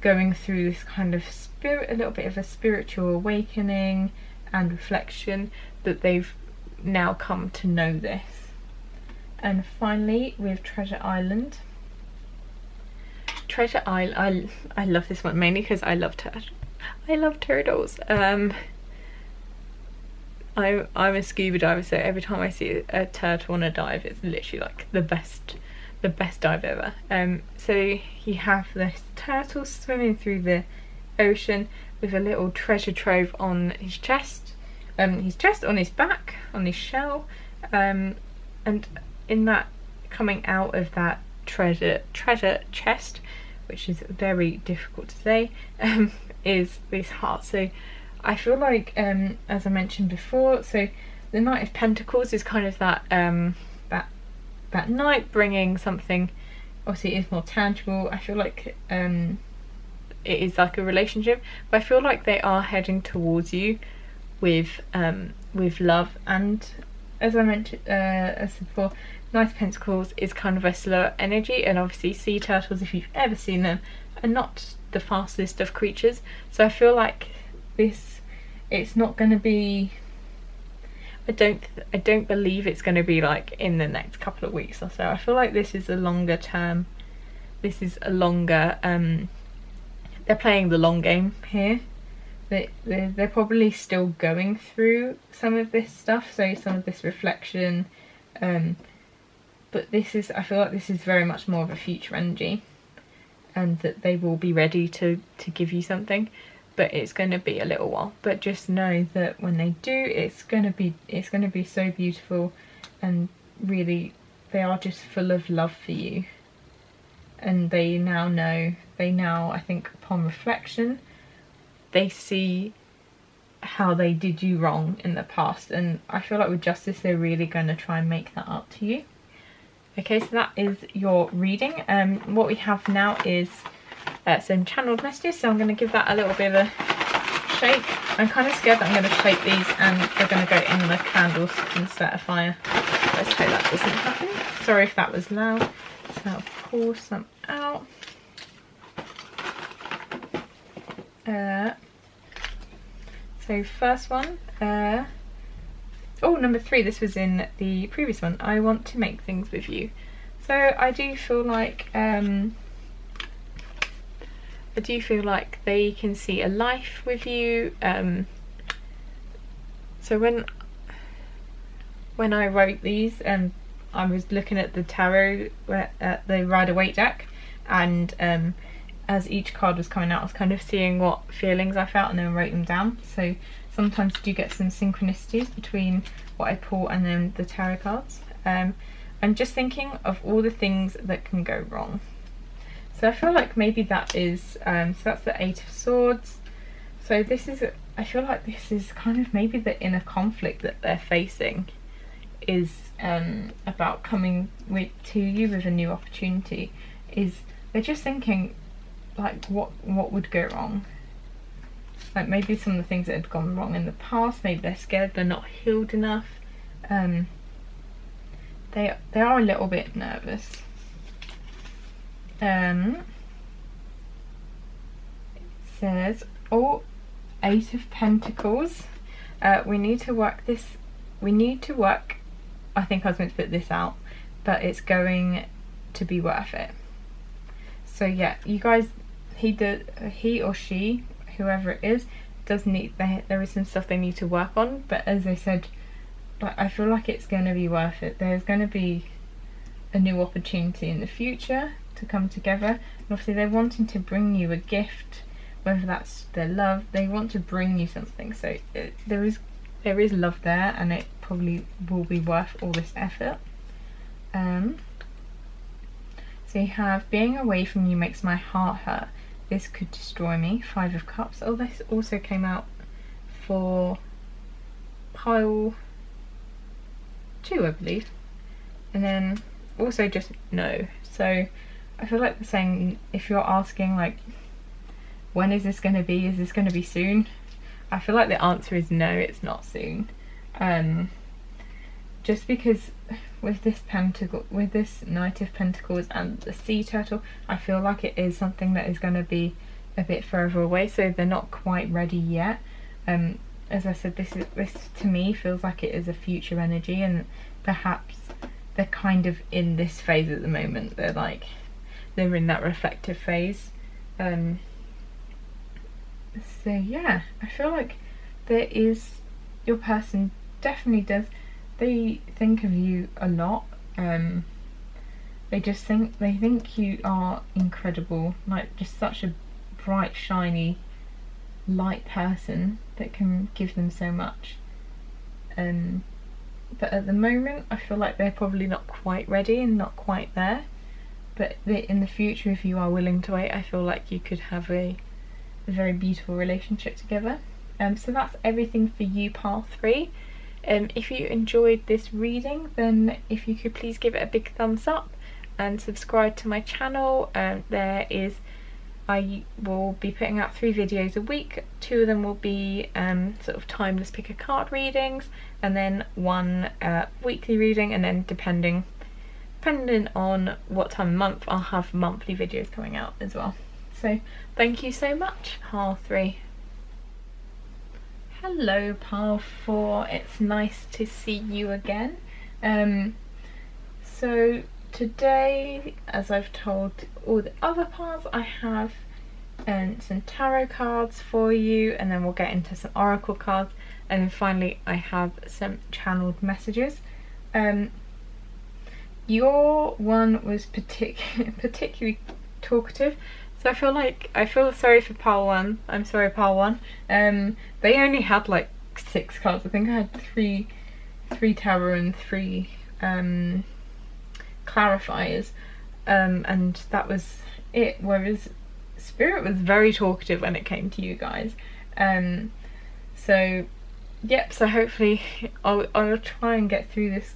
going through this kind of a little bit of a spiritual awakening and reflection, that they've now come to know this. And finally, with Treasure Island. Treasure Island, I love this one mainly because I love turtles. I'm a scuba diver, so every time I see a turtle on a dive, it's literally like the best dive ever. So you have this turtle swimming through the ocean with a little treasure trove on his chest, on his back, on his shell, and in that, coming out of that treasure chest, which is very difficult to say, is this heart. So I feel like, as I mentioned before, so the Knight of Pentacles is kind of that that knight bringing something, obviously it is more tangible. I feel like it is like a relationship, but I feel like they are heading towards you with love. And as I mentioned, as before, Knight of Pentacles is kind of a slower energy, and obviously sea turtles, if you've ever seen them, are not the fastest of creatures. So I feel like it's not going to be, I don't believe it's going to be like in the next couple of weeks or so. I feel like this is a longer term, this is a longer, they're playing the long game here. They're probably still going through some of this stuff, so some of this reflection, but I feel like this is very much more of a future energy, and that they will be ready to give you something, but it's going to be a little while. But just know that when they do, it's going to be so beautiful, and really they are just full of love for you. And they now, I think upon reflection, they see how they did you wrong in the past, and I feel like with Justice they're really going to try and make that up to you. Okay, so that is your reading. What we have now is some channeled messages, so I'm going to give that a little bit of a shake. I'm kind of scared that I'm going to shake these and they're going to go in the candles and set a fire. Let's hope that doesn't happen. Sorry if that was loud. So I'll pour some out. So first one, number 3, this was in the previous one. I want to make things with you. So I do feel like they can see a life with you. So when I wrote these, I was looking at the tarot, at the Rider-Waite deck, and as each card was coming out, I was kind of seeing what feelings I felt and then wrote them down. So sometimes you do get some synchronicities between what I pull and then the tarot cards. I'm just thinking of all the things that can go wrong. So I feel like maybe that is, so that's the 8 of Swords. So this is, I feel like this is kind of maybe the inner conflict that they're facing, is about coming to you with a new opportunity. Is they're just thinking, like, what would go wrong? Like maybe some of the things that had gone wrong in the past, maybe they're scared they're not healed enough. They are a little bit nervous. It says, 8 of Pentacles. We need to work, I think I was meant to put this out, but it's going to be worth it. So yeah, you guys, he or she, whoever it is, does need, there is some stuff they need to work on, but as I said, like, I feel like it's going to be worth it. There's going to be a new opportunity in the future to come together. And obviously they're wanting to bring you a gift, whether that's their love. They want to bring you something, so there is love there, and it probably will be worth all this effort. So you have, being away from you makes my heart hurt. This could destroy me. 5 of Cups. Oh, this also came out for pile 2, I believe. And then also just no. So I feel like they're saying, if you're asking like, when is this going to be? Is this going to be soon? I feel like the answer is no, it's not soon. Just because with this pentacle, with this Knight of Pentacles and the Sea Turtle, I feel like it is something that is going to be a bit further away, so they're not quite ready yet. As I said, this to me feels like it is a future energy, and perhaps they're kind of in this phase at the moment. They're in that reflective phase. So yeah, I feel like your person definitely does. They think of you a lot. They think you are incredible, like just such a bright, shiny, light person that can give them so much. But at the moment, I feel like they're probably not quite ready and not quite there. But in the future, if you are willing to wait, I feel like you could have a very beautiful relationship together. So that's everything for you, pile 3. If you enjoyed this reading, then if you could please give it a big thumbs up and subscribe to my channel. I will be putting out 3 videos a week. 2 of them will be sort of timeless pick a card readings, and then 1 weekly reading, and then depending on what time of month, I'll have monthly videos coming out as well. So thank you so much, pile 3. Hello pile 4, it's nice to see you again. So today, as I've told all the other piles, I have some tarot cards for you, and then we'll get into some oracle cards, and then finally I have some channeled messages. Your one was particularly talkative, so I feel sorry for pile 1. I'm sorry, pile 1. They only had like 6 cards. I think I had 3 tarot and 3 clarifiers, and that was it. Whereas Spirit was very talkative when it came to you guys. So yep. So hopefully I'll try and get through this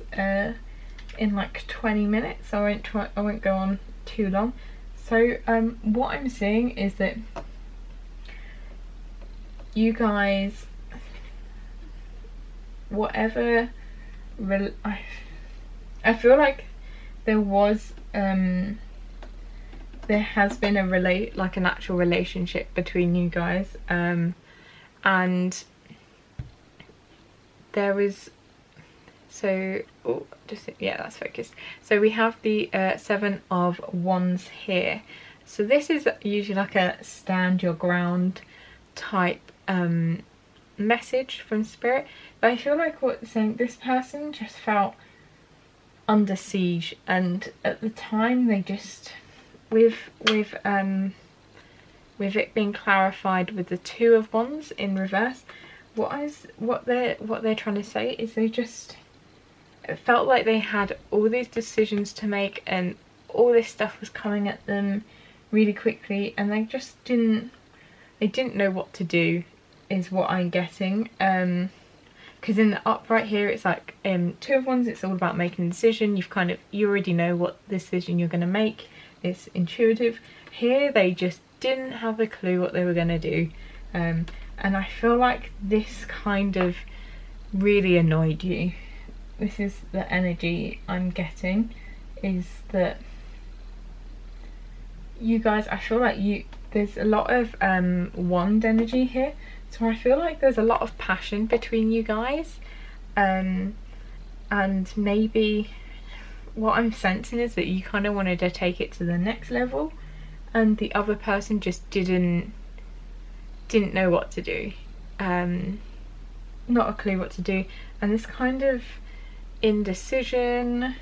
in like 20 minutes. I won't go on too long. So what I'm seeing is that you guys, I feel like there has been an actual relationship between you guys, and there is, so that's focused. So we have the 7 of Wands here. So this is usually like a stand your ground type message from Spirit, but I feel like what it's saying, this person just felt under siege, and at the time they just, with it being clarified with the 2 of Wands in reverse, what they're trying to say is it felt like they had all these decisions to make, and all this stuff was coming at them really quickly, and they just didn't know what to do, is what I'm getting. Because in the upright here, it's like 2 of Wands, it's all about making a decision. You already know what decision you're going to make. It's intuitive. Here they just didn't have a clue what they were going to do, and I feel like this kind of really annoyed you. This is the energy I'm getting, is that you guys, I feel like there's a lot of wand energy here, so I feel like there's a lot of passion between you guys, and maybe what I'm sensing is that you kind of wanted to take it to the next level, and the other person just didn't know what to do, not a clue what to do, and this kind of indecision,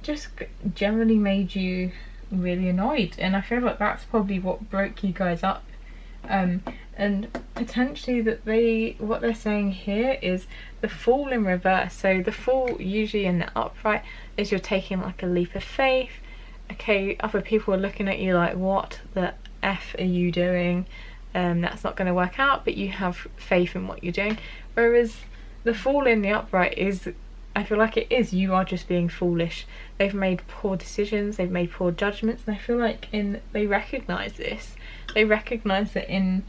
just generally made you really annoyed, and I feel like that's probably what broke you guys up. And potentially what they're saying here is the Fool in reverse. So the Fool usually in the upright is you're taking like a leap of faith. Okay, other people are looking at you like, what the F are you doing? That's not going to work out, but you have faith in what you're doing. Whereas the Fool in the upright is, I feel like it is, you are just being foolish. They've made poor decisions, they've made poor judgments, and I feel like they recognise this. They recognise that in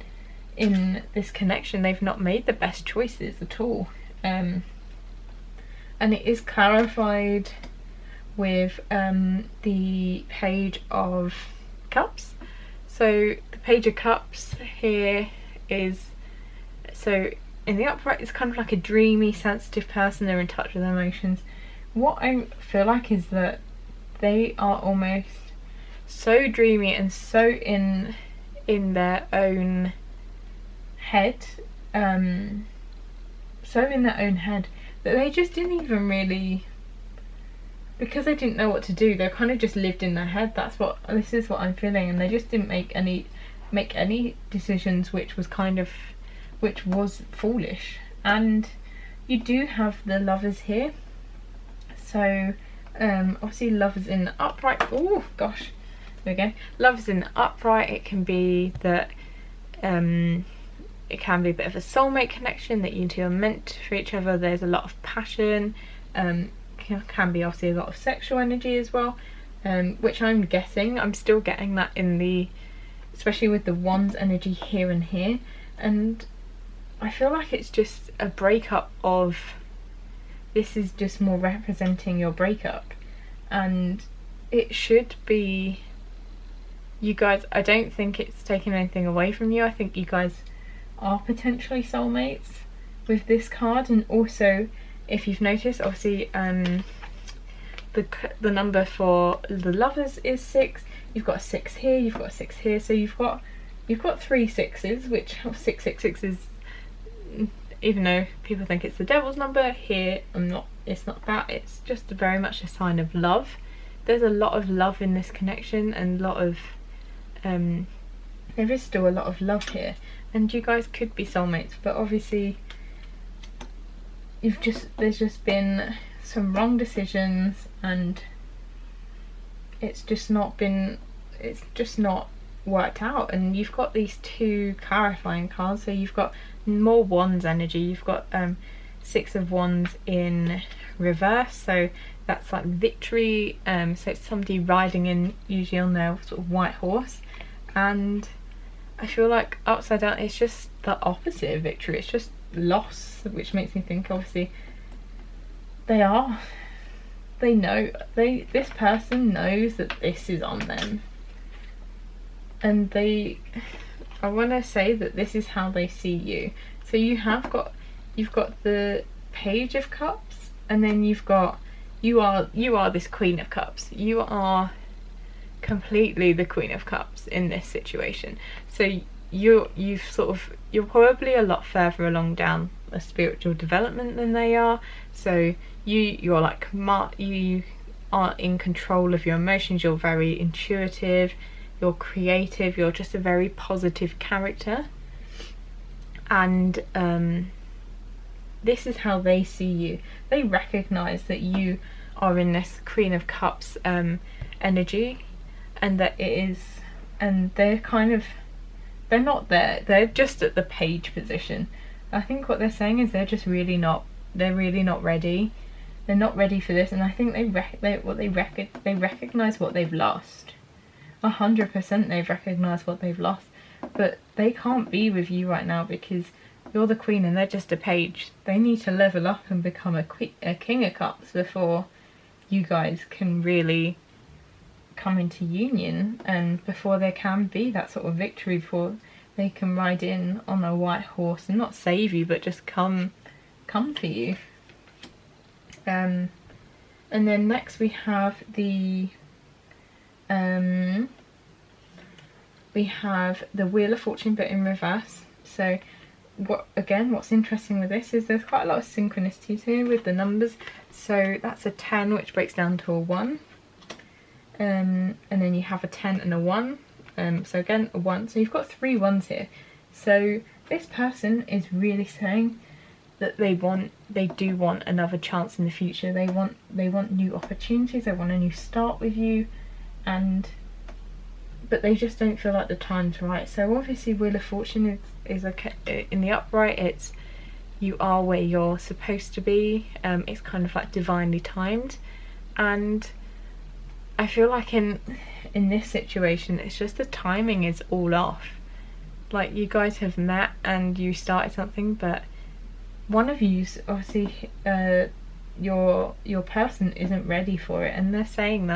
this connection they've not made the best choices at all. And it is clarified with the Page of Cups. So the Page of Cups here is, so in the upright it's kind of like a dreamy, sensitive person. They're in touch with their emotions. What I feel like is that they are almost so dreamy and so in their own head, that they just didn't even really, because they didn't know what to do, they kind of just lived in their head. This is what I'm feeling, and they just didn't make any decisions which was foolish. And you do have the Lovers here. So obviously Lovers in the upright, oh gosh, there we go. Lovers in the upright, it can be that it can be a bit of a soulmate connection, that you two are meant for each other. There's a lot of passion, can be obviously a lot of sexual energy as well, which I'm still getting that in the, especially with the Wands energy here and here. And I feel like it's just a breakup of, this is just more representing your breakup, and it should be, you guys, I don't think it's taking anything away from you. I think you guys are potentially soulmates with this card. And also, if you've noticed, obviously the number for the Lovers is 6. You've got a 6 here, you've got a 6 here, so you've got 3 6s, which 666 is, even though people think it's the devil's number, here it's not that, it's just very much a sign of love. There's a lot of love in this connection, and a lot of there is still a lot of love here, and you guys could be soulmates, but obviously there's just been some wrong decisions, and it's just not worked out. And you've got these 2 clarifying cards, so you've got more Wands energy. You've got 6 of Wands in reverse, so that's like victory. So it's somebody riding in, usually on their sort of white horse, and I feel like upside down it's just the opposite of victory. It's just loss, which makes me think obviously this person knows that this is on them, and I want to say that this is how they see you. So you've got the Page of Cups, and then you are this Queen of Cups. You are completely the Queen of Cups in this situation. So you're probably a lot further along down a spiritual development than they are. So you're like, you are in control of your emotions. You're very intuitive, you're creative, you're just a very positive character, and this is how they see you. They recognize that you are in this Queen of Cups energy, and that it is, and they're not there, they're just at the Page position. I think what they're saying is they're really not ready. They're not ready for this, and I think they recognize what they've lost. 100% they've recognized what they've lost, but they can't be with you right now because you're the Queen and they're just a Page. They need to level up and become a King of Cups before you guys can really come into union, and before there can be that sort of victory, before they can ride in on a white horse and not save you but just come for you. And then next we have the Wheel of Fortune, but in reverse. So what's interesting with this is there's quite a lot of synchronicities here with the numbers. So that's a 10, which breaks down to a 1. and then you have a 10 and a 1. So again, a 1. So you've got 3 ones here. So this person is really saying that they do want another chance in the future. They want new opportunities. They want a new start with you, but they just don't feel like the time's right. So obviously Wheel of Fortune is okay in the upright. It's you are where you're supposed to be. It's kind of like divinely timed, and I feel like in this situation it's just the timing is all off. Like, you guys have met and you started something, but one of you's obviously your person isn't ready for it, and they're saying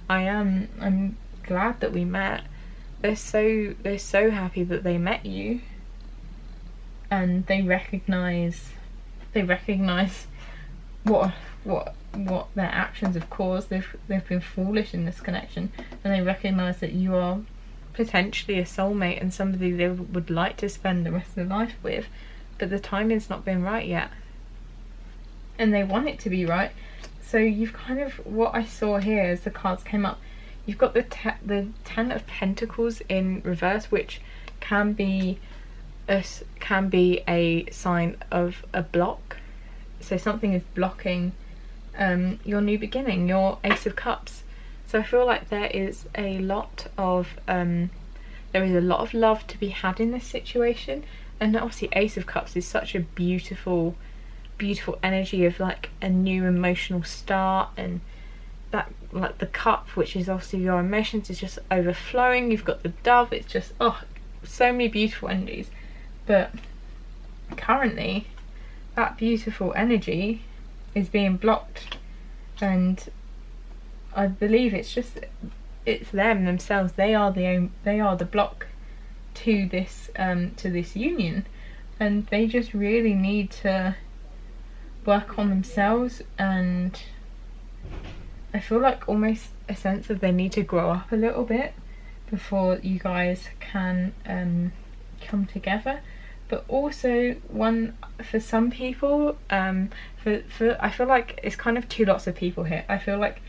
I'm glad that we met. They're so happy that they met you, and they recognize what their actions have caused. They've been foolish in this connection, and they recognize that you are potentially a soulmate and somebody they would like to spend the rest of their life with, but the timing's not been right yet, and they want it to be right. So you've kind of, what I saw here as the cards came up, you've got the 10 of Pentacles in reverse, which can be a sign of a block. So something is blocking your new beginning, your Ace of Cups. So I feel like there is a lot of love to be had in this situation, and obviously Ace of Cups is such a beautiful energy of like a new emotional start, and that, like, the cup, which is obviously your emotions, is just overflowing. You've got the Dove. It's just, oh, so many beautiful energies. But currently that beautiful energy is being blocked, and I believe it's them themselves. They are the block to this union, and they just really need to work on themselves. And I feel like almost a sense of they need to grow up a little bit before you guys can come together. But also, for some people, I feel like it's kind of two lots of people here. I feel like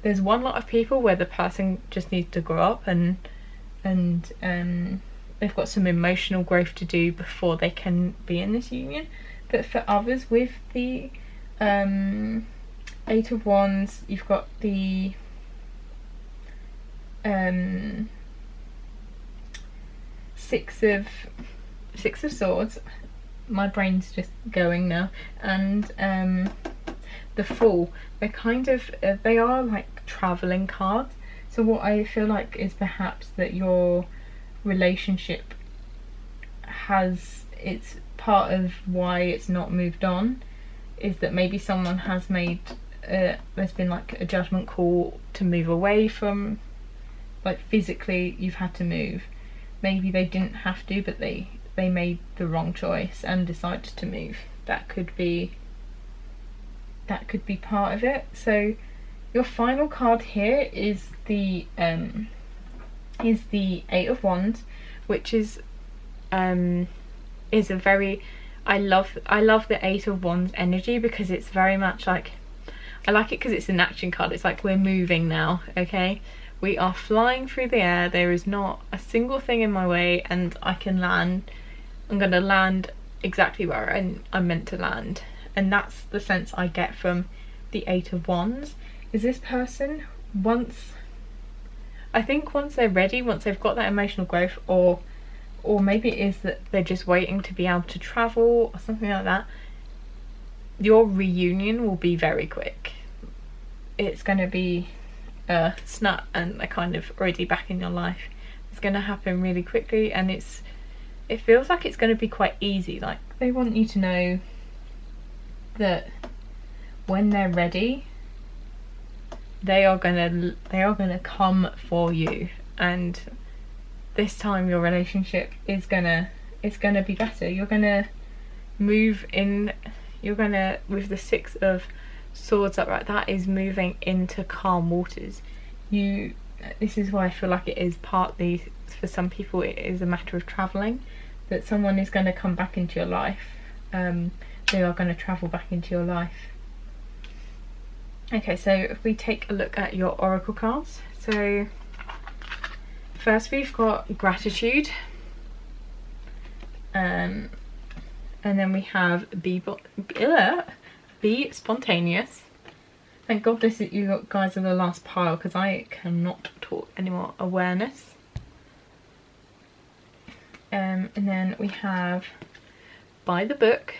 there's one lot of people where the person just needs to grow up, and they've got some emotional growth to do before they can be in this union. But for others, with the 8 of Wands, you've got the Six of Swords. My brain's just going now. And the Fool. They're kind of they are like traveling cards. So what I feel like is perhaps that your relationship it's part of why it's not moved on, is that maybe someone has made there's been like a judgment call to move away from, like, physically you've had to move. Maybe they didn't have to, but they made the wrong choice and decided to move. That could be part of it. So your final card here is the 8 of Wands, which is a very, I love the 8 of Wands energy, because it's very much like, I like it because it's an action card. It's like, we're moving now, okay? We are flying through the air. There is not a single thing in my way, and I can land. I'm going to land exactly where I'm meant to land. And that's the sense I get from the 8 of Wands. Is this person, once they're ready, once they've got that emotional growth, or maybe it is that they're just waiting to be able to travel or something like that, your reunion will be very quick. It's going to be a snap and they're kind of already back in your life. It's going to happen really quickly, and it feels like it's going to be quite easy. Like, they want you to know that when they're ready, they are gonna come for you, and this time your relationship is gonna be better. You're gonna move in. You're gonna, with the 6 of Swords upright, that is moving into calm waters. This is why I feel like it is partly, for some people, it is a matter of travelling. That someone is going to come back into your life. They are going to travel back into your life. Okay, so if we take a look at your oracle cards, so first we've got gratitude, and then we have be spontaneous. Thank God you guys are the last pile, because I cannot talk anymore. Awareness. And then we have by the book,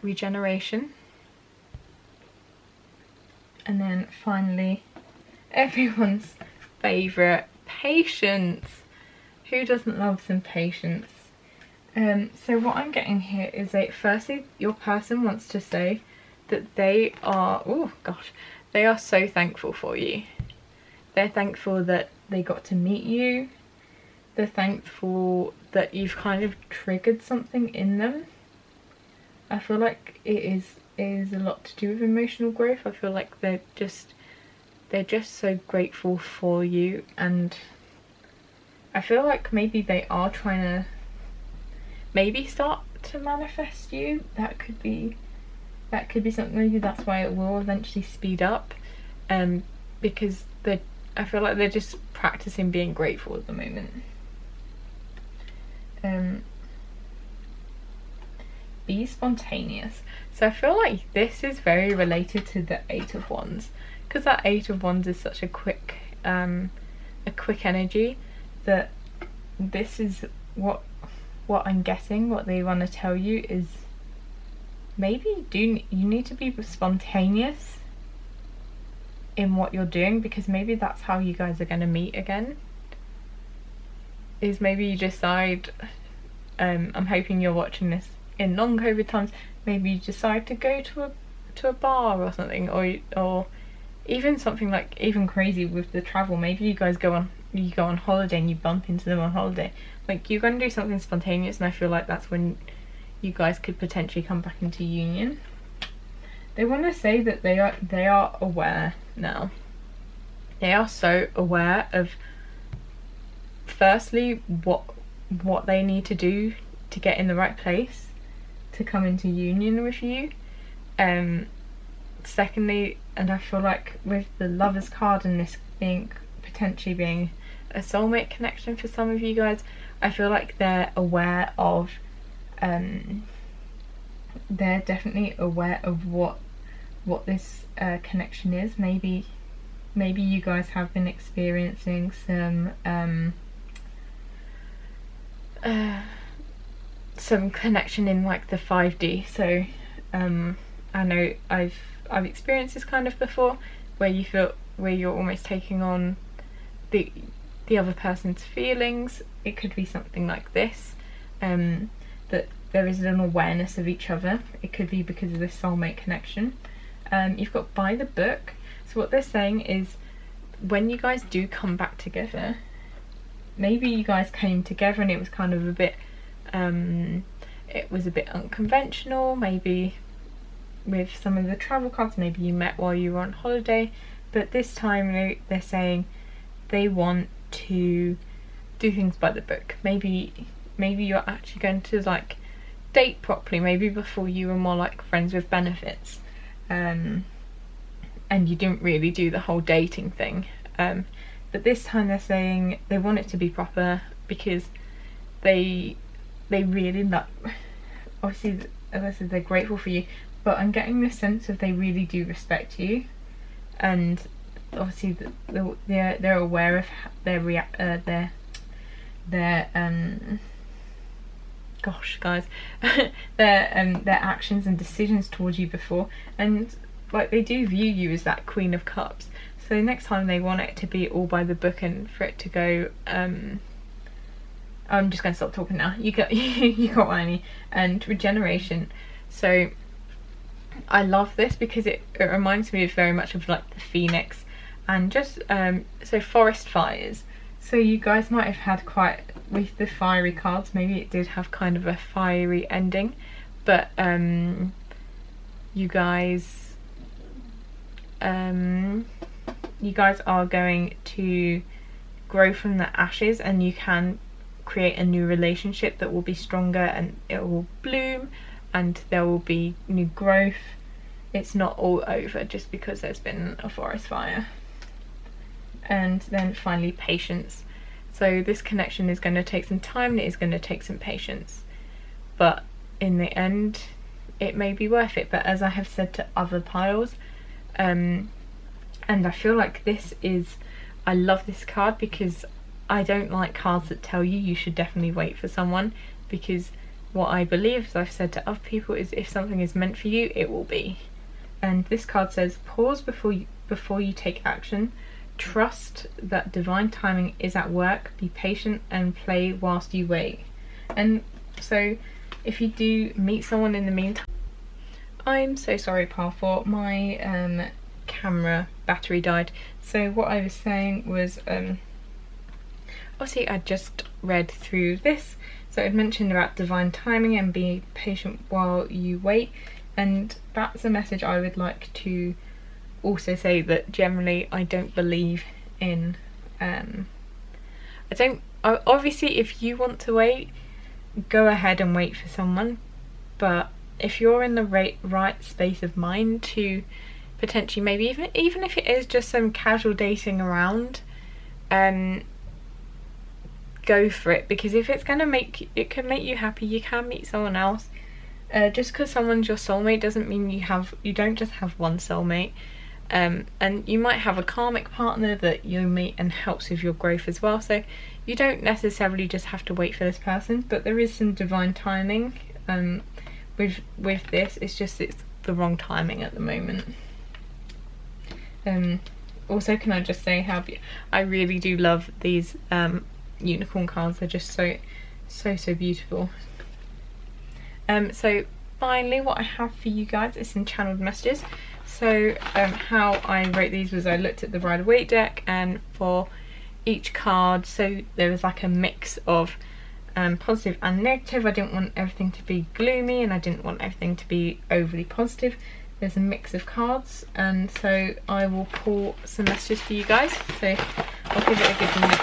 regeneration, and then finally everyone's favourite, patience. Who doesn't love some patience? So what I'm getting here is that firstly your person wants to say that they are, oh gosh, they are so thankful for you. They're thankful that they got to meet you. They're thankful that you've kind of triggered something in them. I feel like it is a lot to do with emotional growth. I feel like they're just so grateful for you, and I feel like maybe they are trying to maybe start to manifest you. That could be something. Maybe that's why it will eventually speed up, because I feel like they're just practicing being grateful at the moment. Be spontaneous. So I feel like this is very related to the Eight of Wands, because that Eight of Wands is such a quick energy, that this is what I'm guessing what they want to tell you is maybe you need to be spontaneous in what you're doing, because maybe that's how you guys are going to meet again. Is maybe you decide, I'm hoping you're watching this in non-COVID times, maybe you decide to go to a bar or something, or even something like even crazy with the travel. Maybe you guys go on holiday and you bump into them on holiday. Like, you're going to do something spontaneous, and I feel like that's when you guys could potentially come back into union. They want to say that they are aware now. They are so aware of, firstly, what they need to do to get in the right place to come into union with you. Secondly, and I feel like with the Lovers card and this potentially being a soulmate connection for some of you guys, I feel like they're aware of, they're definitely aware of what this connection is. Maybe you guys have been experiencing some connection in like the 5D. So I know I've experienced this kind of before, where you're almost taking on the other person's feelings. It could be something like this, that there is an awareness of each other. It could be because of this soulmate connection. You've got by the book. So what they're saying is, when you guys do come back together, maybe you guys came together and it was kind of a bit unconventional. Maybe with some of the travel cards, maybe you met while you were on holiday, but this time they're saying they want to do things by the book. Maybe you're actually going to like date properly. Maybe before you were more like friends with benefits, and you didn't really do the whole dating thing, but this time they're saying they want it to be proper, because they really like, obviously as I said, they're grateful for you, but I'm getting the sense of they really do respect you, and obviously they're aware of their gosh guys their actions and decisions towards you before, and like they do view you as that Queen of Cups. So next time they want it to be all by the book, and for it to go I'm just going to stop talking now. You got what I mean. And regeneration. So I love this because it reminds me of very much of like the Phoenix, and just so forest fires. So you guys might have had quite, with the fiery cards, maybe it did have kind of a fiery ending, but you guys are going to grow from the ashes, and you can create a new relationship that will be stronger and it will bloom. and there will be new growth. It's not all over just because there's been a forest fire. And then finally, patience. So this connection is going to take some time, and it is going to take some patience, but in the end it may be worth it. But as I have said to other piles, and I feel like this is, I love this card because I don't like cards that tell you should definitely wait for someone, because what I believe, as I've said to other people, is if something is meant for you, it will be. And this card says, pause before you take action. Trust that divine timing is at work. Be patient and play whilst you wait. And so if you do meet someone in the meantime, I'm so sorry, pile 4, my camera battery died. So what I was saying was, obviously I just read through this, so it mentioned about divine timing and be patient while you wait, and that's a message I would like to also say, that generally I don't believe in, obviously if you want to wait, go ahead and wait for someone, but if you're in the right space of mind to potentially, maybe even if it is just some casual dating around, go for it, because if it's gonna make you happy, you can meet someone else. Just because someone's your soulmate doesn't mean you don't just have one soulmate. And you might have a karmic partner that you meet and helps with your growth as well, so you don't necessarily just have to wait for this person, but there is some divine timing with this. It's the wrong timing at the moment. Also, can I just say how I really do love these unicorn cards. They're just so beautiful. So finally, what I have for you guys is some channeled messages. So how I wrote these was I looked at the Rider-Waite deck, and for each card, so there was like a mix of positive and negative. I didn't want everything to be gloomy, and I didn't want everything to be overly positive. There's a mix of cards, and so I will pull some messages for you guys. So I'll give it a good mix,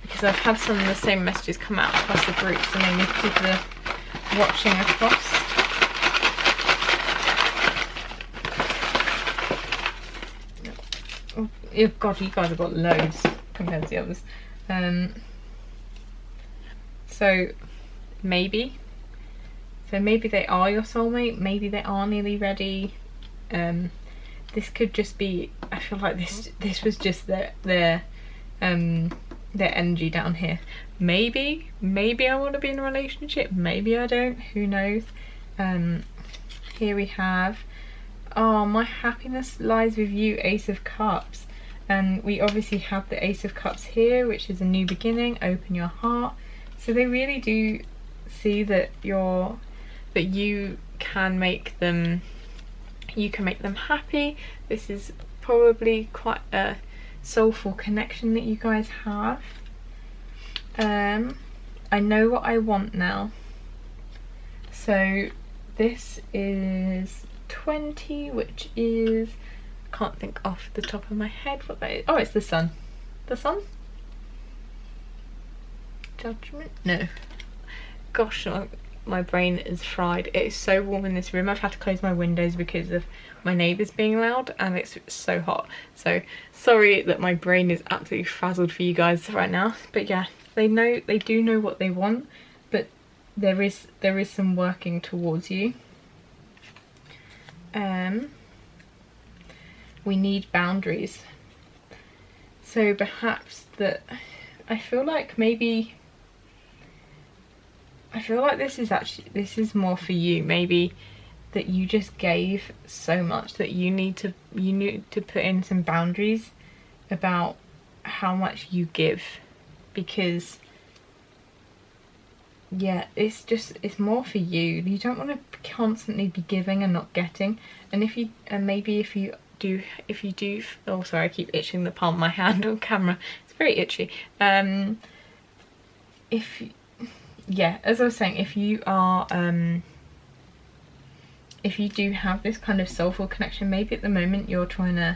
because I've had some of the same messages come out across the group, so maybe people are watching across. Oh god, you guys have got loads compared to the others. So maybe they are your soulmate, maybe they are nearly ready. This could just be, I feel like this was just their energy down here. Maybe I want to be in a relationship, maybe I don't, who knows. Here we have, oh, my happiness lies with you, Ace of Cups. And we obviously have the Ace of Cups here, which is a new beginning, open your heart. So they really do see that you can make them happy. This is probably quite a soulful connection that you guys have. I know what I want now. So this is 20, which is, can't think off the top of my head what that is. Oh, it's the sun. The sun? Judgment? No. Gosh, my brain is fried. It is so warm in this room. I've had to close my windows because of my neighbours being loud, and it's so hot. So sorry that my brain is absolutely frazzled for you guys right now. But yeah, they do know what they want, but there is some working towards you. We need boundaries. So perhaps that, I feel like this is more for you. Maybe that you just gave so much that you need to put in some boundaries about how much you give, because yeah, it's more for you. You don't want to constantly be giving and not getting. And if you do, oh sorry, I keep itching the palm of my hand on camera, it's very itchy. Yeah, as I was saying, if you are if you do have this kind of soulful connection, maybe at the moment you're trying to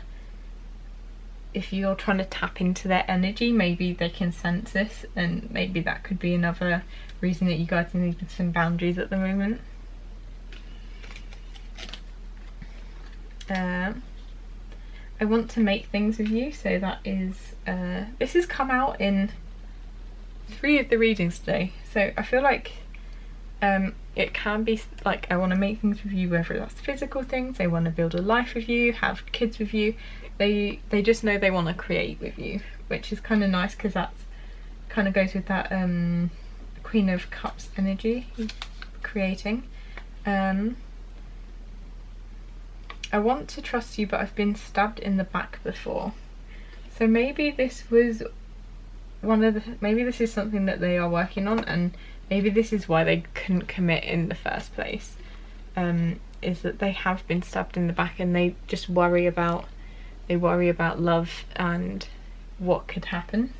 if you're trying to tap into their energy, maybe they can sense this, and maybe that could be another reason that you guys need some boundaries at the moment. I want to make things with you, so that is this has come out in 3 of the readings today, so I feel like it can be like, I want to make things with you, whether that's physical things, they want to build a life with you, have kids with you, they just know they want to create with you, which is kind of nice, because that's kind of goes with that Queen of Cups energy, creating. I want to trust you, but I've been stabbed in the back before. So maybe this was maybe this is something that they are working on, and maybe this is why they couldn't commit in the first place, is that they have been stabbed in the back, and they just worry about love and what could happen.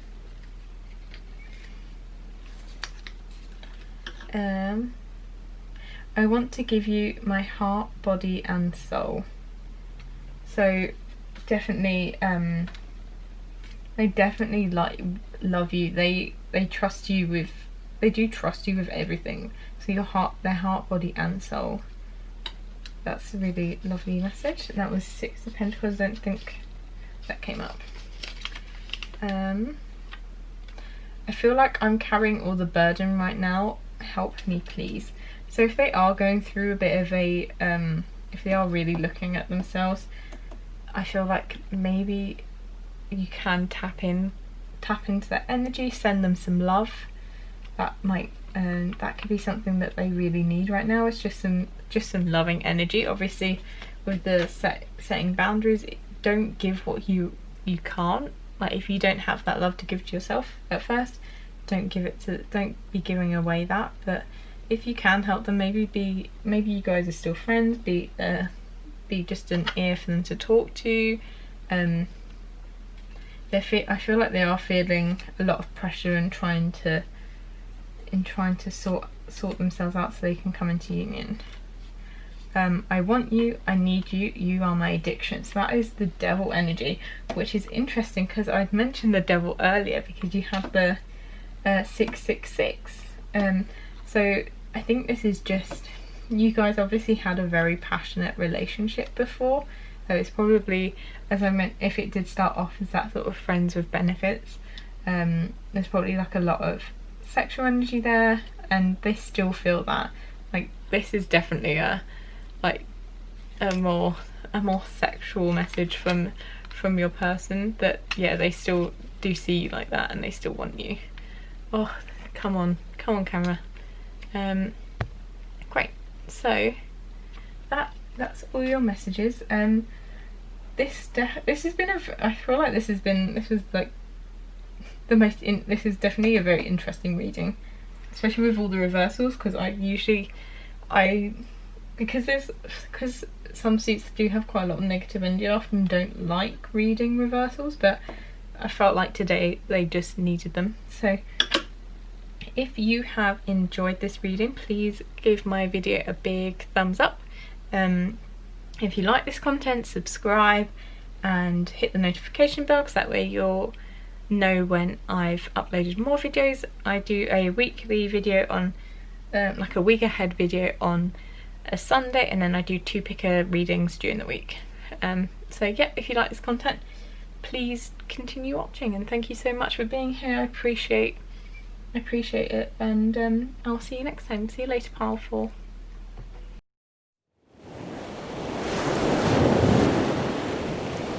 I want to give you my heart, body and soul. So definitely they definitely love you. They trust you with, they do trust you with everything. So your heart, their heart, body and soul. That's a really lovely message. That was 6 of Pentacles. I don't think that came up. I feel like I'm carrying all the burden right now. Help me please. So if they are going through a bit of a if they are really looking at themselves, I feel like maybe you can tap into their energy, send them some love. That might that could be something that they really need right now. It's just some loving energy. Obviously with the setting boundaries, don't give what you can't. Like, if you don't have that love to give to yourself at first, don't be giving away that. But if you can help them, maybe you guys are still friends, be just an ear for them to talk to. I feel like they are feeling a lot of pressure and trying to sort themselves out so they can come into union. I want you, I need you, you are my addiction. So that is the devil energy, which is interesting because I'd mentioned the devil earlier because you have the 666. So I think this is just, you guys obviously had a very passionate relationship before. So it's probably, as I meant, if it did start off as that sort of friends with benefits, there's probably like a lot of sexual energy there, and they still feel that. Like, this is definitely a more sexual message from your person, that yeah, they still do see you like that and they still want you. Oh, come on camera. Great, so that's all your messages. This has been I feel like this was like the most this is definitely a very interesting reading, especially with all the reversals, because because some suits do have quite a lot of negative energy. I often don't like reading reversals, but I felt like today they just needed them. So if you have enjoyed this reading, please give my video a big thumbs up. If you like this content, subscribe and hit the notification bell, because that way you'll know when I've uploaded more videos. I do a weekly video on like a week ahead video on a Sunday, and then I do 2 picker readings during the week. So yeah, if you like this content, please continue watching, and thank you so much for being here. I appreciate it, and I'll see you next time. See you later, powerful.